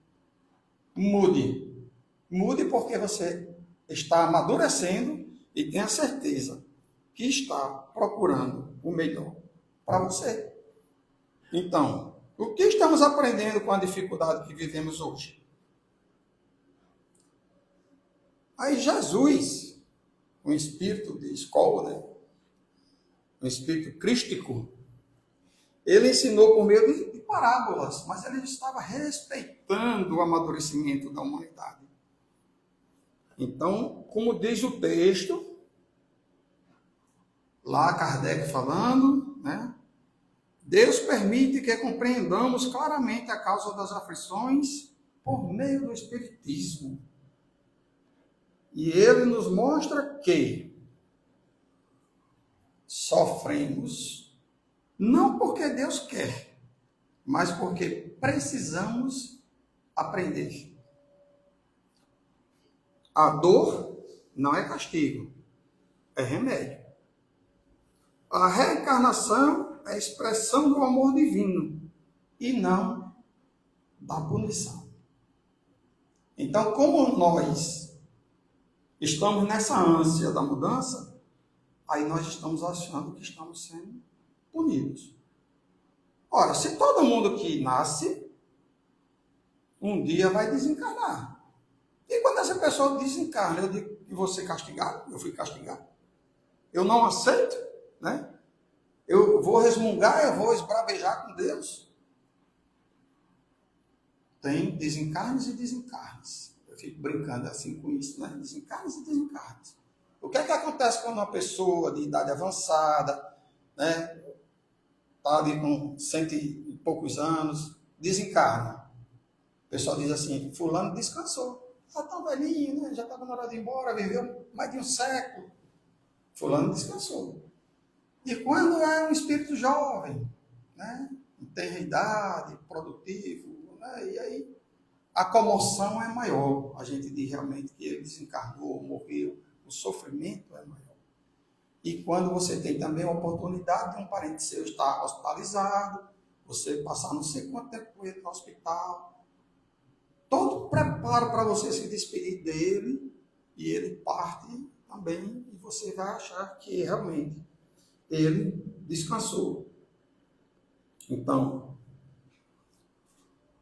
Mude. Mude porque você está amadurecendo e tenha certeza que está procurando o melhor para você. Então, o que estamos aprendendo com a dificuldade que vivemos hoje? Aí Jesus, um espírito de escola, né? Um espírito crístico, ele ensinou por meio de parábolas, mas ele estava respeitando o amadurecimento da humanidade. Então, como diz o texto, lá Kardec falando, né? Deus permite que compreendamos claramente a causa das aflições por meio do Espiritismo. E ele nos mostra que sofremos não porque Deus quer, mas porque precisamos aprender. A dor não é castigo, é remédio. A reencarnação é a expressão do amor divino e não da punição. Então, como nós estamos nessa ânsia da mudança, aí nós estamos achando que estamos sendo punidos. Ora, se todo mundo que nasce, um dia vai desencarnar. E quando essa pessoa desencarna, eu digo que vou ser castigado, eu fui castigado. Eu não aceito, né? Eu vou resmungar, eu vou esbravejar com Deus. Tem desencarnes e desencarnes. Eu fico brincando assim com isso, né? Desencarnes e desencarnes. O que é que acontece quando uma pessoa de idade avançada, né, está ali com 100 e poucos anos, desencarna? O pessoal diz assim, fulano descansou. Está tão velhinho, né? Já estava na hora de ir embora, viveu mais de um século. Fulano descansou. E quando é um espírito jovem, né, tem idade, produtivo, né, e aí a comoção é maior. A gente diz realmente que ele desencarnou, morreu. O sofrimento é maior. E quando você tem também a oportunidade de um parente seu estar hospitalizado, você passar não sei quanto tempo com ele no hospital, todo preparo para você se despedir dele, e ele parte também, e você vai achar que realmente ele descansou. Então,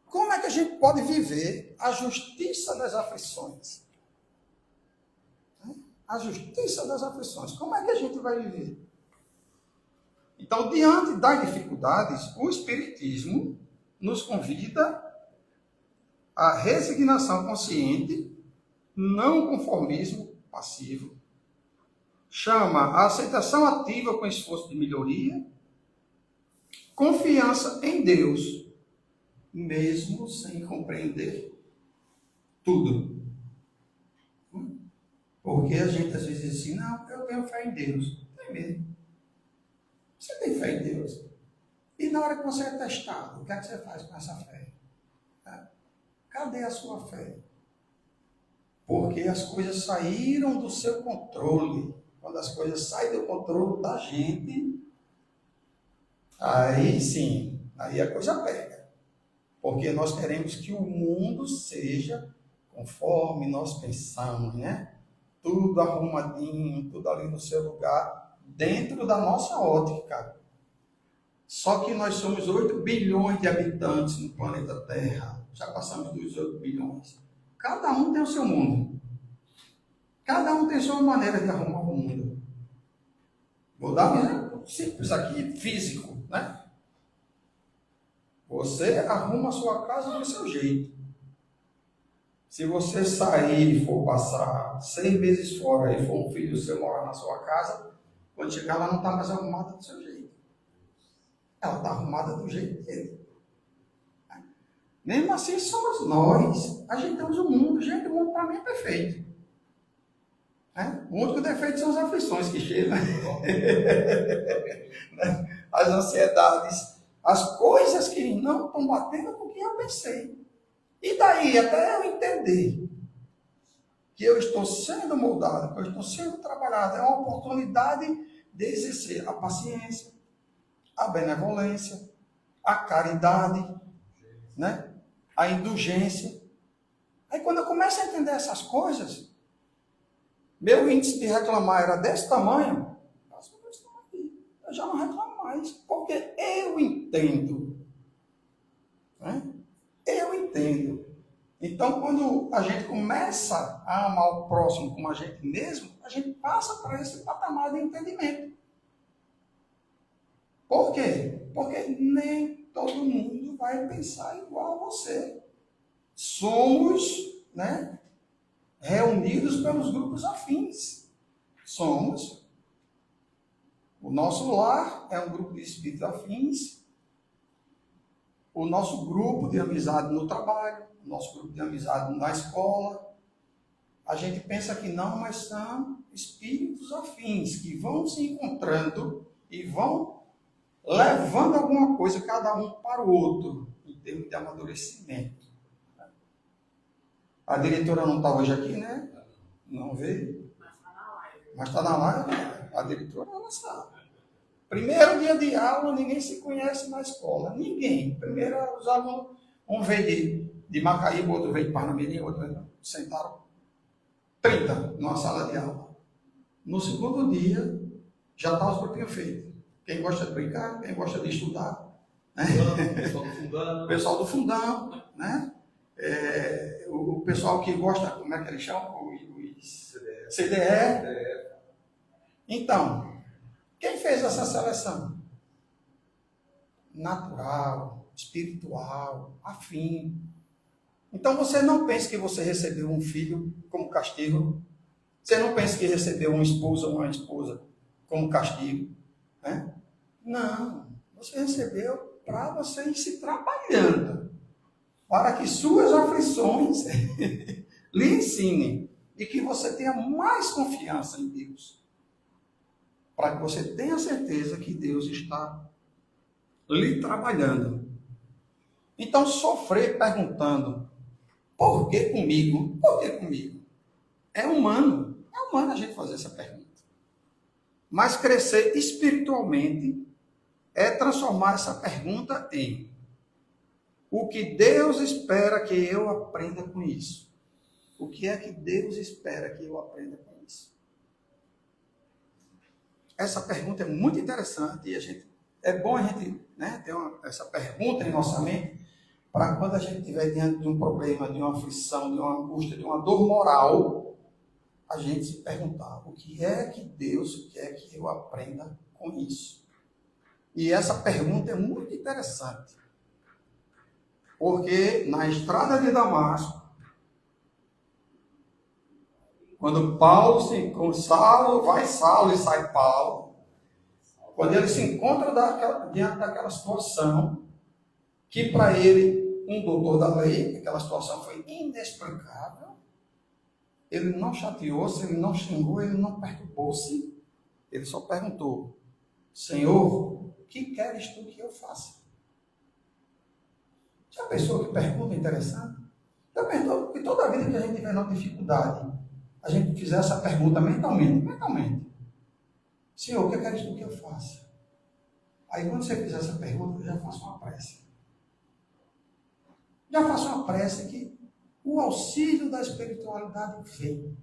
como é que a gente pode viver a justiça das aflições? A justiça das aflições. Como é que a gente vai viver? Então, diante das dificuldades, o Espiritismo nos convida à resignação consciente, não conformismo passivo, chama a aceitação ativa com esforço de melhoria, confiança em Deus, mesmo sem compreender tudo. Porque a gente às vezes diz assim, não, eu tenho fé em Deus. Tem mesmo. Você tem fé em Deus. E na hora que você é testado, o que é que você faz com essa fé? Cadê a sua fé? Porque as coisas saíram do seu controle. Quando as coisas saem do controle da gente, aí sim, aí a coisa pega. Porque nós queremos que o mundo seja conforme nós pensamos, né? Tudo arrumadinho, tudo ali no seu lugar, dentro da nossa ótica. Só que nós somos 8 bilhões de habitantes no planeta Terra. Já passamos dos 8 bilhões. Cada um tem o seu mundo. Cada um tem sua maneira de arrumar o mundo. Vou dar um exemplo simples aqui, físico, né? Você arruma a sua casa do seu jeito. Se você sair e for passar 6 meses fora e for um filho seu morar na sua casa, quando chegar lá não está mais arrumada do seu jeito. Ela está arrumada do jeito dele. Mesmo assim somos nós. Ajeitamos o mundo. Gente, o mundo para mim é perfeito. O único defeito são as aflições que chegam. As ansiedades. As coisas que não estão batendo com o que eu pensei. E daí, até eu entender que eu estou sendo moldado, que eu estou sendo trabalhado, é uma oportunidade de exercer a paciência, a benevolência, a caridade, né? A indulgência. Aí quando eu começo a entender essas coisas, meu índice de reclamar era desse tamanho, eu já não reclamo mais, porque eu entendo. Né? Eu entendo. Então, quando a gente começa a amar o próximo como a gente mesmo, a gente passa para esse patamar de entendimento. Por quê? Porque nem todo mundo vai pensar igual a você. Somos, né, reunidos pelos grupos afins. Somos. O nosso lar é um grupo de espíritos afins. O nosso grupo de amizade no trabalho, o nosso grupo de amizade na escola. A gente pensa que não, mas são espíritos afins que vão se encontrando e vão levando alguma coisa, cada um para o outro, em termos de amadurecimento. A diretora não está hoje aqui, né? Não veio. Mas está na live. A diretora, ela sabe. Primeiro dia de aula, ninguém se conhece na escola. Ninguém. Primeiro, os alunos, um veio de Macaíba, outro veio de Parnamirim, outro veio, sentaram 30 numa sala de aula. No segundo dia, já está os grupinhos feitos. Quem gosta de brincar, quem gosta de estudar. Né? O pessoal do fundão, né? O pessoal que gosta, como é que eles chamam? Os CDE. Então, quem fez essa seleção? Natural, espiritual, afim. Então você não pense que você recebeu um filho como castigo. Você não pense que recebeu um esposo ou uma esposa como castigo. Né? Não. Você recebeu para você ir se trabalhando. Para que suas aflições lhe ensinem. E que você tenha mais confiança em Deus. Para que você tenha certeza que Deus está lhe trabalhando. Então, sofrer perguntando, por que comigo? Por que comigo? É humano a gente fazer essa pergunta. Mas crescer espiritualmente é transformar essa pergunta em o que Deus espera que eu aprenda com isso. O que é que Deus espera que eu aprenda com isso? Essa pergunta é muito interessante e é bom a gente, né, ter essa pergunta em nossa mente para quando a gente estiver diante de um problema, de uma aflição, de uma angústia, de uma dor moral, a gente se perguntar o que é que Deus quer que eu aprenda com isso. E essa pergunta é muito interessante. Porque na estrada de Damasco, quando com Saulo, vai Saulo e sai Paulo, quando ele se encontra diante daquela situação, que para ele, um doutor da lei, aquela situação foi inexplicável, ele não chateou-se, ele não xingou, ele não perturbou-se, ele só perguntou: Senhor, o que queres tu que eu faça? Já pensou que pergunta interessante? Já pensou que toda vida que a gente tiver uma dificuldade, a gente fizer essa pergunta mentalmente. Senhor, o que queres tu que eu faça? Aí quando você fizer essa pergunta, eu já faço uma prece. Já faço uma prece que o auxílio da espiritualidade vem.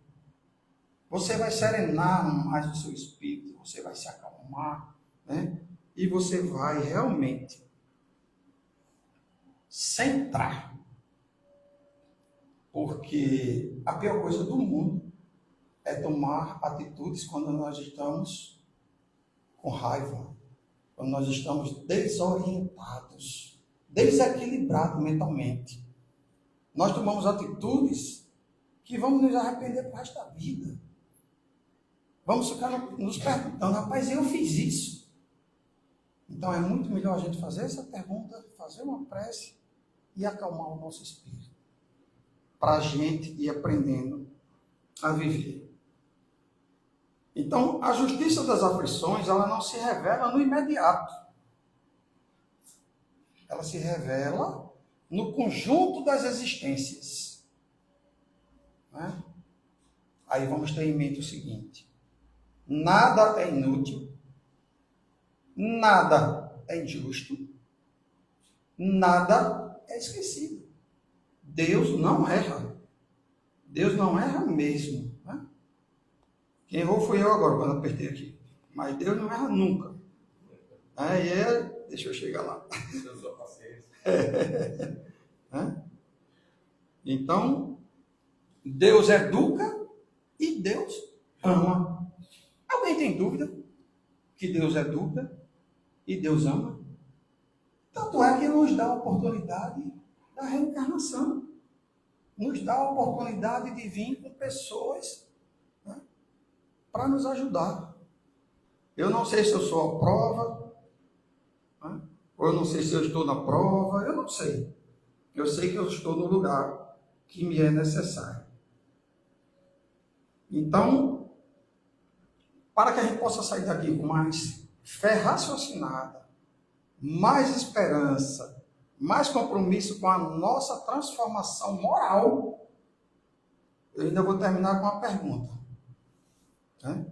Você vai serenar mais o seu espírito, você vai se acalmar, né? E você vai realmente centrar. Porque a pior coisa do mundo é tomar atitudes quando nós estamos com raiva, quando nós estamos desorientados, desequilibrados mentalmente. Nós tomamos atitudes que vamos nos arrepender para o resto da vida. Vamos ficar nos perguntando: rapaz, eu fiz isso. Então é muito melhor a gente fazer essa pergunta, fazer uma prece e acalmar o nosso espírito, para a gente ir aprendendo a viver. Então, a justiça das aflições, ela não se revela no imediato. Ela se revela no conjunto das existências. Né? Aí vamos ter em mente o seguinte: nada é inútil, nada é injusto, nada é esquecido. Deus não erra. Deus não erra mesmo. Né? Quem errou fui eu agora, quando apertei aqui. Mas Deus não erra nunca. Deixa eu chegar lá. Então, Deus educa e Deus ama. Alguém tem dúvida que Deus educa e Deus ama? Tanto é que nos dá a oportunidade da reencarnação. Nos dá a oportunidade de vir com pessoas, né, para nos ajudar. Eu não sei se eu sou a prova, né, ou eu não sei se eu estou na prova, eu não sei. Eu sei que eu estou no lugar que me é necessário. Então, para que a gente possa sair daqui com mais fé raciocinada, mais esperança, mais compromisso com a nossa transformação moral, eu ainda vou terminar com uma pergunta. Né?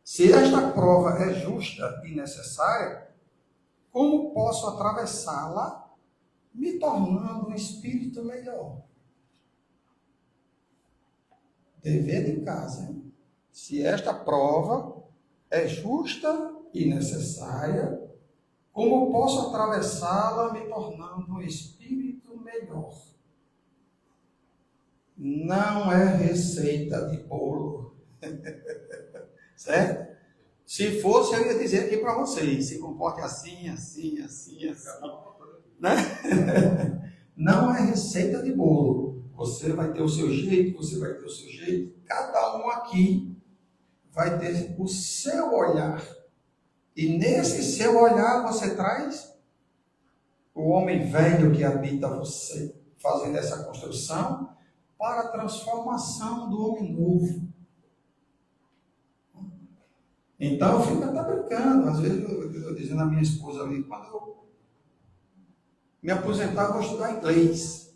Se esta prova é justa e necessária, como posso atravessá-la me tornando um espírito melhor? Dever de casa. Hein? Se esta prova é justa e necessária, como posso atravessá-la me tornando um espírito melhor? Não é receita de bolo. Certo? Se fosse, eu ia dizer aqui para vocês: se comporte assim, assim, assim, assim. Né? Não é receita de bolo. Você vai ter o seu jeito, você vai ter o seu jeito. Cada um aqui vai ter o seu olhar. E nesse seu olhar você traz o homem velho que habita você, fazendo essa construção para a transformação do homem novo. Então eu fico até brincando, às vezes eu dizendo à minha esposa ali: quando eu me aposentar eu vou estudar inglês.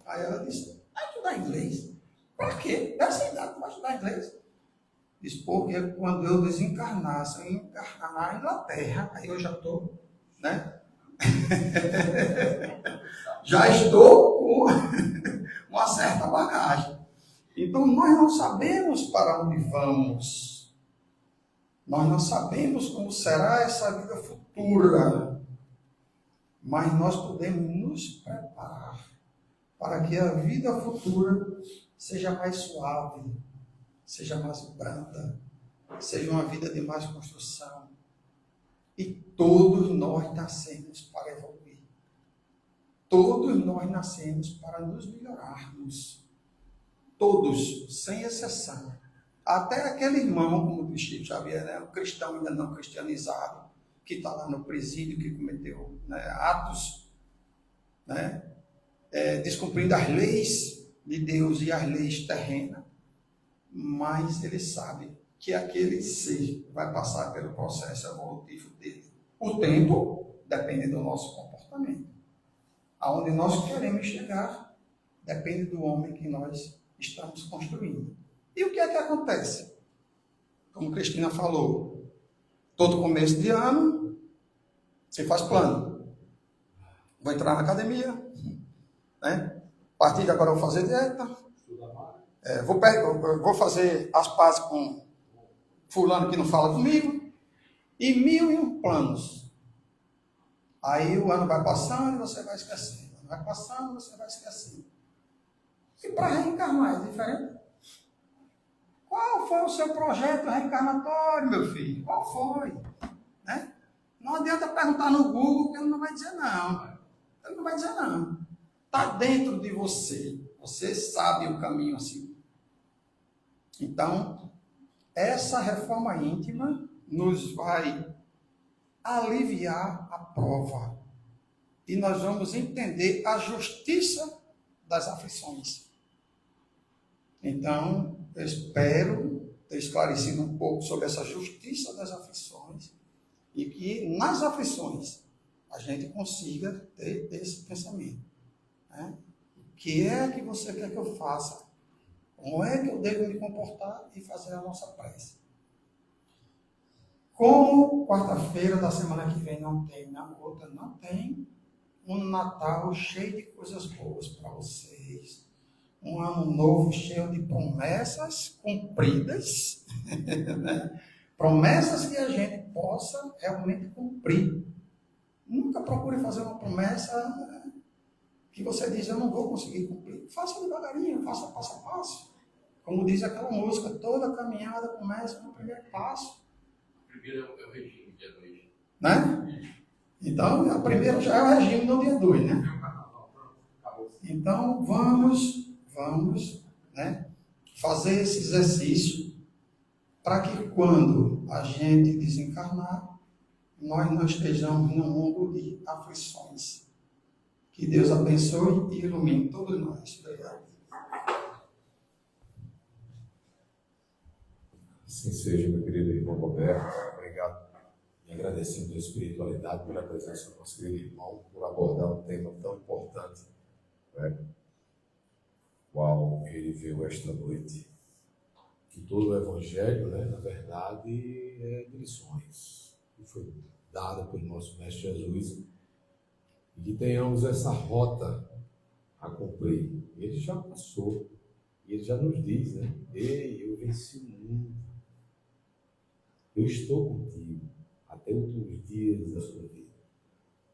Aí ela disse: vai estudar inglês? Para quê? Nessa idade tu vai estudar inglês? Diz: porque quando eu desencarnar, se eu encarnar na Inglaterra, aí eu já estou, né? Já estou com uma certa bagagem. Então nós não sabemos para onde vamos. Nós não sabemos como será essa vida futura. Mas nós podemos nos preparar para que a vida futura seja mais suave, seja mais branda, seja uma vida de mais construção, E todos nós nascemos para evoluir. Todos nós nascemos para nos melhorarmos. Todos, sem exceção. Até aquele irmão, como diz Chico Xavier, né, um cristão ainda não cristianizado, que está lá no presídio, que cometeu, né, atos, né, descumprindo as leis de Deus e as leis terrenas, mas ele sabe que aquele ser vai passar pelo processo evolutivo dele. O tempo depende do nosso comportamento. Aonde nós queremos chegar depende do homem que nós estamos construindo. E o que é que acontece? Como Cristina falou, todo começo de ano, você faz plano. Vou entrar na academia, né? A partir de agora eu vou fazer dieta, vou fazer as pazes com fulano que não fala comigo, e 1001 planos. Aí o ano vai passando e você vai esquecendo. Vai passando e você vai esquecendo. E para reencarnar é diferente. Qual foi o seu projeto reencarnatório, meu filho? Qual foi? Né? Não adianta perguntar no Google que ele não vai dizer não. Ele não vai dizer não. Está dentro de você. Você sabe o caminho assim. Então, essa reforma íntima nos vai aliviar a prova. E nós vamos entender a justiça das aflições. Então, eu espero ter esclarecido um pouco sobre essa justiça das aflições e que nas aflições a gente consiga ter esse pensamento. Né? O que é que você quer que eu faça? Como é que eu devo me comportar e fazer a nossa prece? Como quarta-feira da semana que vem não tem, na outra não tem, um Natal cheio de coisas boas para vocês. Um ano novo cheio de promessas cumpridas, né? Promessas que a gente possa realmente cumprir. Nunca procure fazer uma promessa que você diz, eu não vou conseguir cumprir. Faça devagarinho, faça passo a passo. Como diz aquela música, toda caminhada começa no primeiro passo. O primeiro é o regime, dia 2. Né? Então, a primeira já é o regime do dia 2, né? Então, vamos, né, fazer esse exercício para que quando a gente desencarnar, nós não estejamos num mundo de aflições. Que Deus abençoe e ilumine todos nós. Obrigado. Assim seja, meu querido irmão Roberto. Obrigado. E agradecendo a espiritualidade pela presença do nosso querido irmão, por abordar um tema tão importante, né? Qual ele viu esta noite. Que todo o Evangelho, né, na verdade, é de lições. Que foi dada pelo nosso Mestre Jesus. E que tenhamos essa rota a cumprir. Ele já passou. E ele já nos diz, né? Ei, eu venci o mundo. Eu estou contigo até os últimos dias da sua vida.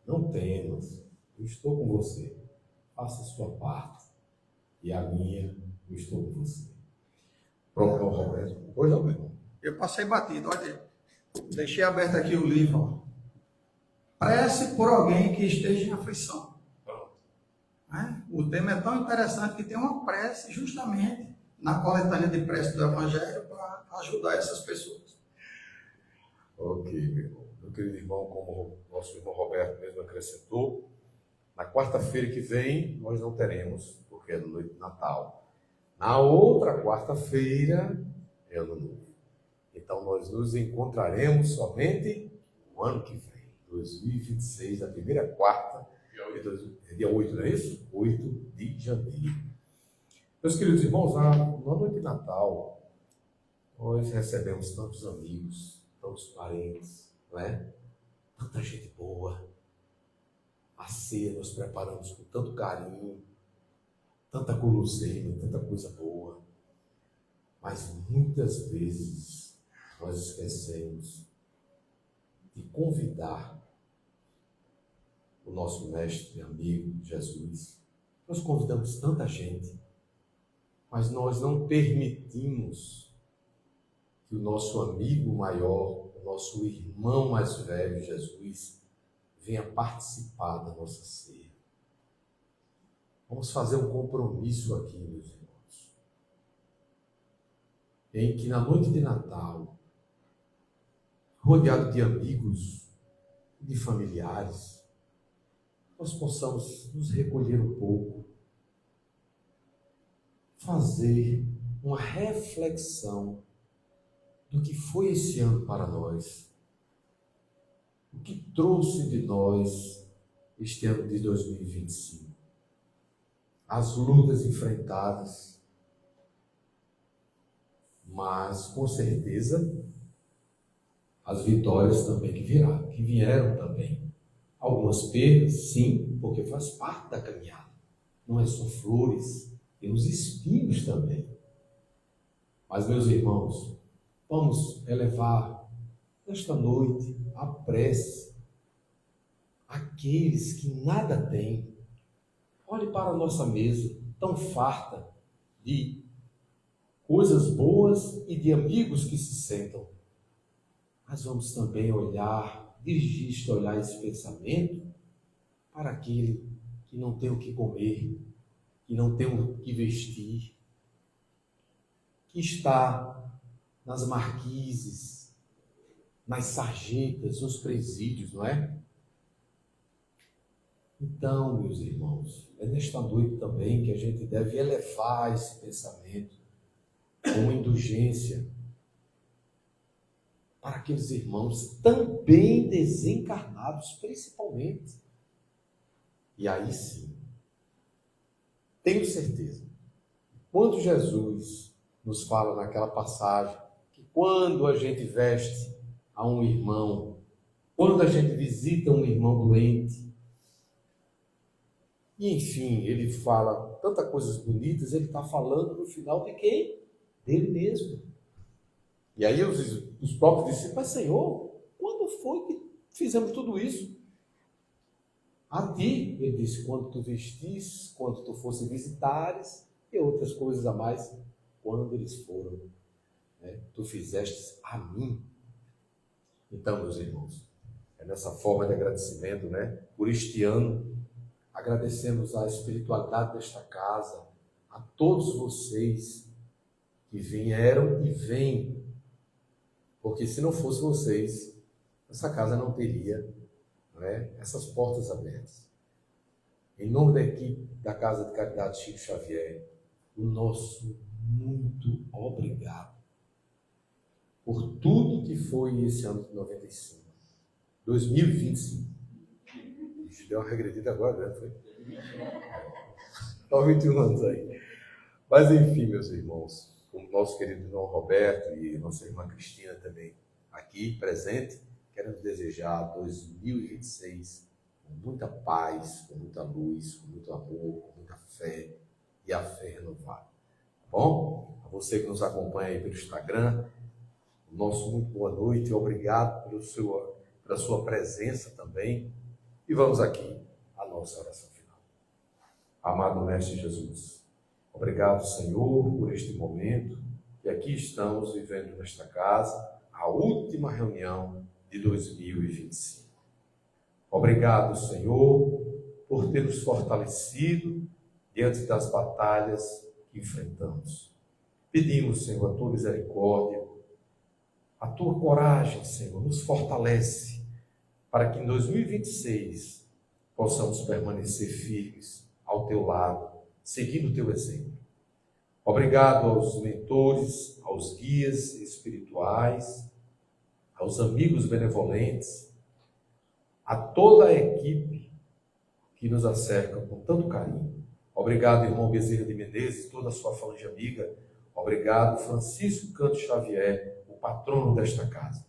Não temas, eu estou com você. Faça a sua parte. E a minha, eu estou com você. Pronto, Roberto. Pois não, meu irmão. Eu passei batido, olha. Deixei aberto aqui o livro. Ó. Prece por alguém que esteja em aflição. Né? O tema é tão interessante que tem uma prece justamente na coletânea de prece do Evangelho para ajudar essas pessoas. Ok, meu irmão. Meu querido irmão, como o nosso irmão Roberto mesmo acrescentou, na quarta-feira que vem nós não teremos, porque é noite de Natal. Na outra quarta-feira é Ano Novo. Então nós nos encontraremos somente no ano que vem, 2026, a primeira quarta, dia 8, não é isso? 8 de janeiro. Meus queridos irmãos, na noite de Natal, nós recebemos tantos amigos, tantos parentes, não é? Tanta gente boa. A ceia nós preparamos com tanto carinho, tanta guloseima, tanta coisa boa. Mas muitas vezes nós esquecemos de convidar o nosso mestre e amigo Jesus. Nós convidamos tanta gente, mas nós não permitimos que o nosso amigo maior, o nosso irmão mais velho, Jesus, venha participar da nossa ceia. Vamos fazer um compromisso aqui, meus irmãos, em que na noite de Natal, rodeado de amigos, de familiares, nós possamos nos recolher um pouco, fazer uma reflexão do que foi esse ano para nós, o que trouxe de nós este ano de 2025, as lutas enfrentadas, mas com certeza as vitórias também que vieram também. Algumas perdas, sim, porque faz parte da caminhada. Não é só flores, temos espinhos também. Mas, meus irmãos, vamos elevar nesta noite a prece àqueles que nada têm. Olhe para a nossa mesa, tão farta de coisas boas e de amigos que se sentam. Mas vamos também dirigir este olhar, esse pensamento para aquele que não tem o que comer, que não tem o que vestir, que está nas marquises, nas sarjetas, nos presídios, não é? Então, meus irmãos, é nesta noite também que a gente deve elevar esse pensamento com indulgência para aqueles irmãos também desencarnados, principalmente. E aí sim, tenho certeza, quando Jesus nos fala naquela passagem, que quando a gente veste a um irmão, quando a gente visita um irmão doente, e enfim, ele fala tantas coisas bonitas, ele está falando no final de quem? Dele mesmo. E aí os próprios discípulos, mas Senhor, quando foi que fizemos tudo isso? A ti, ele disse, quando tu vestisse, quando tu fosse visitares, e outras coisas a mais, quando eles foram, né? Tu fizeste a mim. Então, meus irmãos, é nessa forma de agradecimento, né? Por este ano, agradecemos a espiritualidade desta casa, a todos vocês que vieram e vêm, porque se não fosse vocês, essa casa não teria, né, essas portas abertas. Em nome da equipe da Casa de Caridade Chico Xavier, o nosso muito obrigado por tudo que foi esse ano de 95, 2025. Deu uma regredida agora, né? Foi? Está 21 anos aí. Mas enfim, meus irmãos, com o nosso querido irmão Roberto e nossa irmã Cristina também aqui presente, queremos desejar 2026 com muita paz, com muita luz, com muito amor, com muita fé e a fé renovada. Tá bom? A você que nos acompanha aí pelo Instagram, o nosso muito boa noite e obrigado pela sua presença também. E vamos aqui à nossa oração final. Amado Mestre Jesus, obrigado, Senhor, por este momento que aqui estamos vivendo nesta casa, a última reunião de 2025. Obrigado, Senhor, por ter nos fortalecido diante das batalhas que enfrentamos. Pedimos, Senhor, a tua misericórdia, a tua coragem, Senhor, nos fortalece para que em 2026 possamos permanecer firmes ao teu lado, seguindo o teu exemplo. Obrigado aos mentores, aos guias espirituais, aos amigos benevolentes, a toda a equipe que nos acerca com tanto carinho. Obrigado, irmão Bezerra de Menezes, toda a sua falange amiga. Obrigado, Francisco Canto Xavier, o patrono desta casa.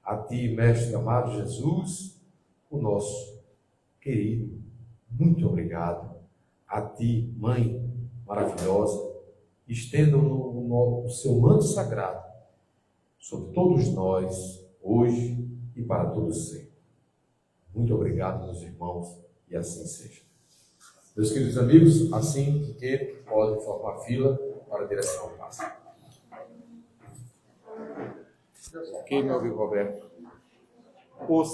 A ti, Mestre amado Jesus, o nosso querido, muito obrigado. A ti, Mãe maravilhosa, estenda o seu manto sagrado sobre todos nós, hoje e para todos sempre. Muito obrigado, meus irmãos, e assim seja. Meus queridos amigos, assim que podem formar fila para a direção ao passe. Ok, meu amigo Roberto. O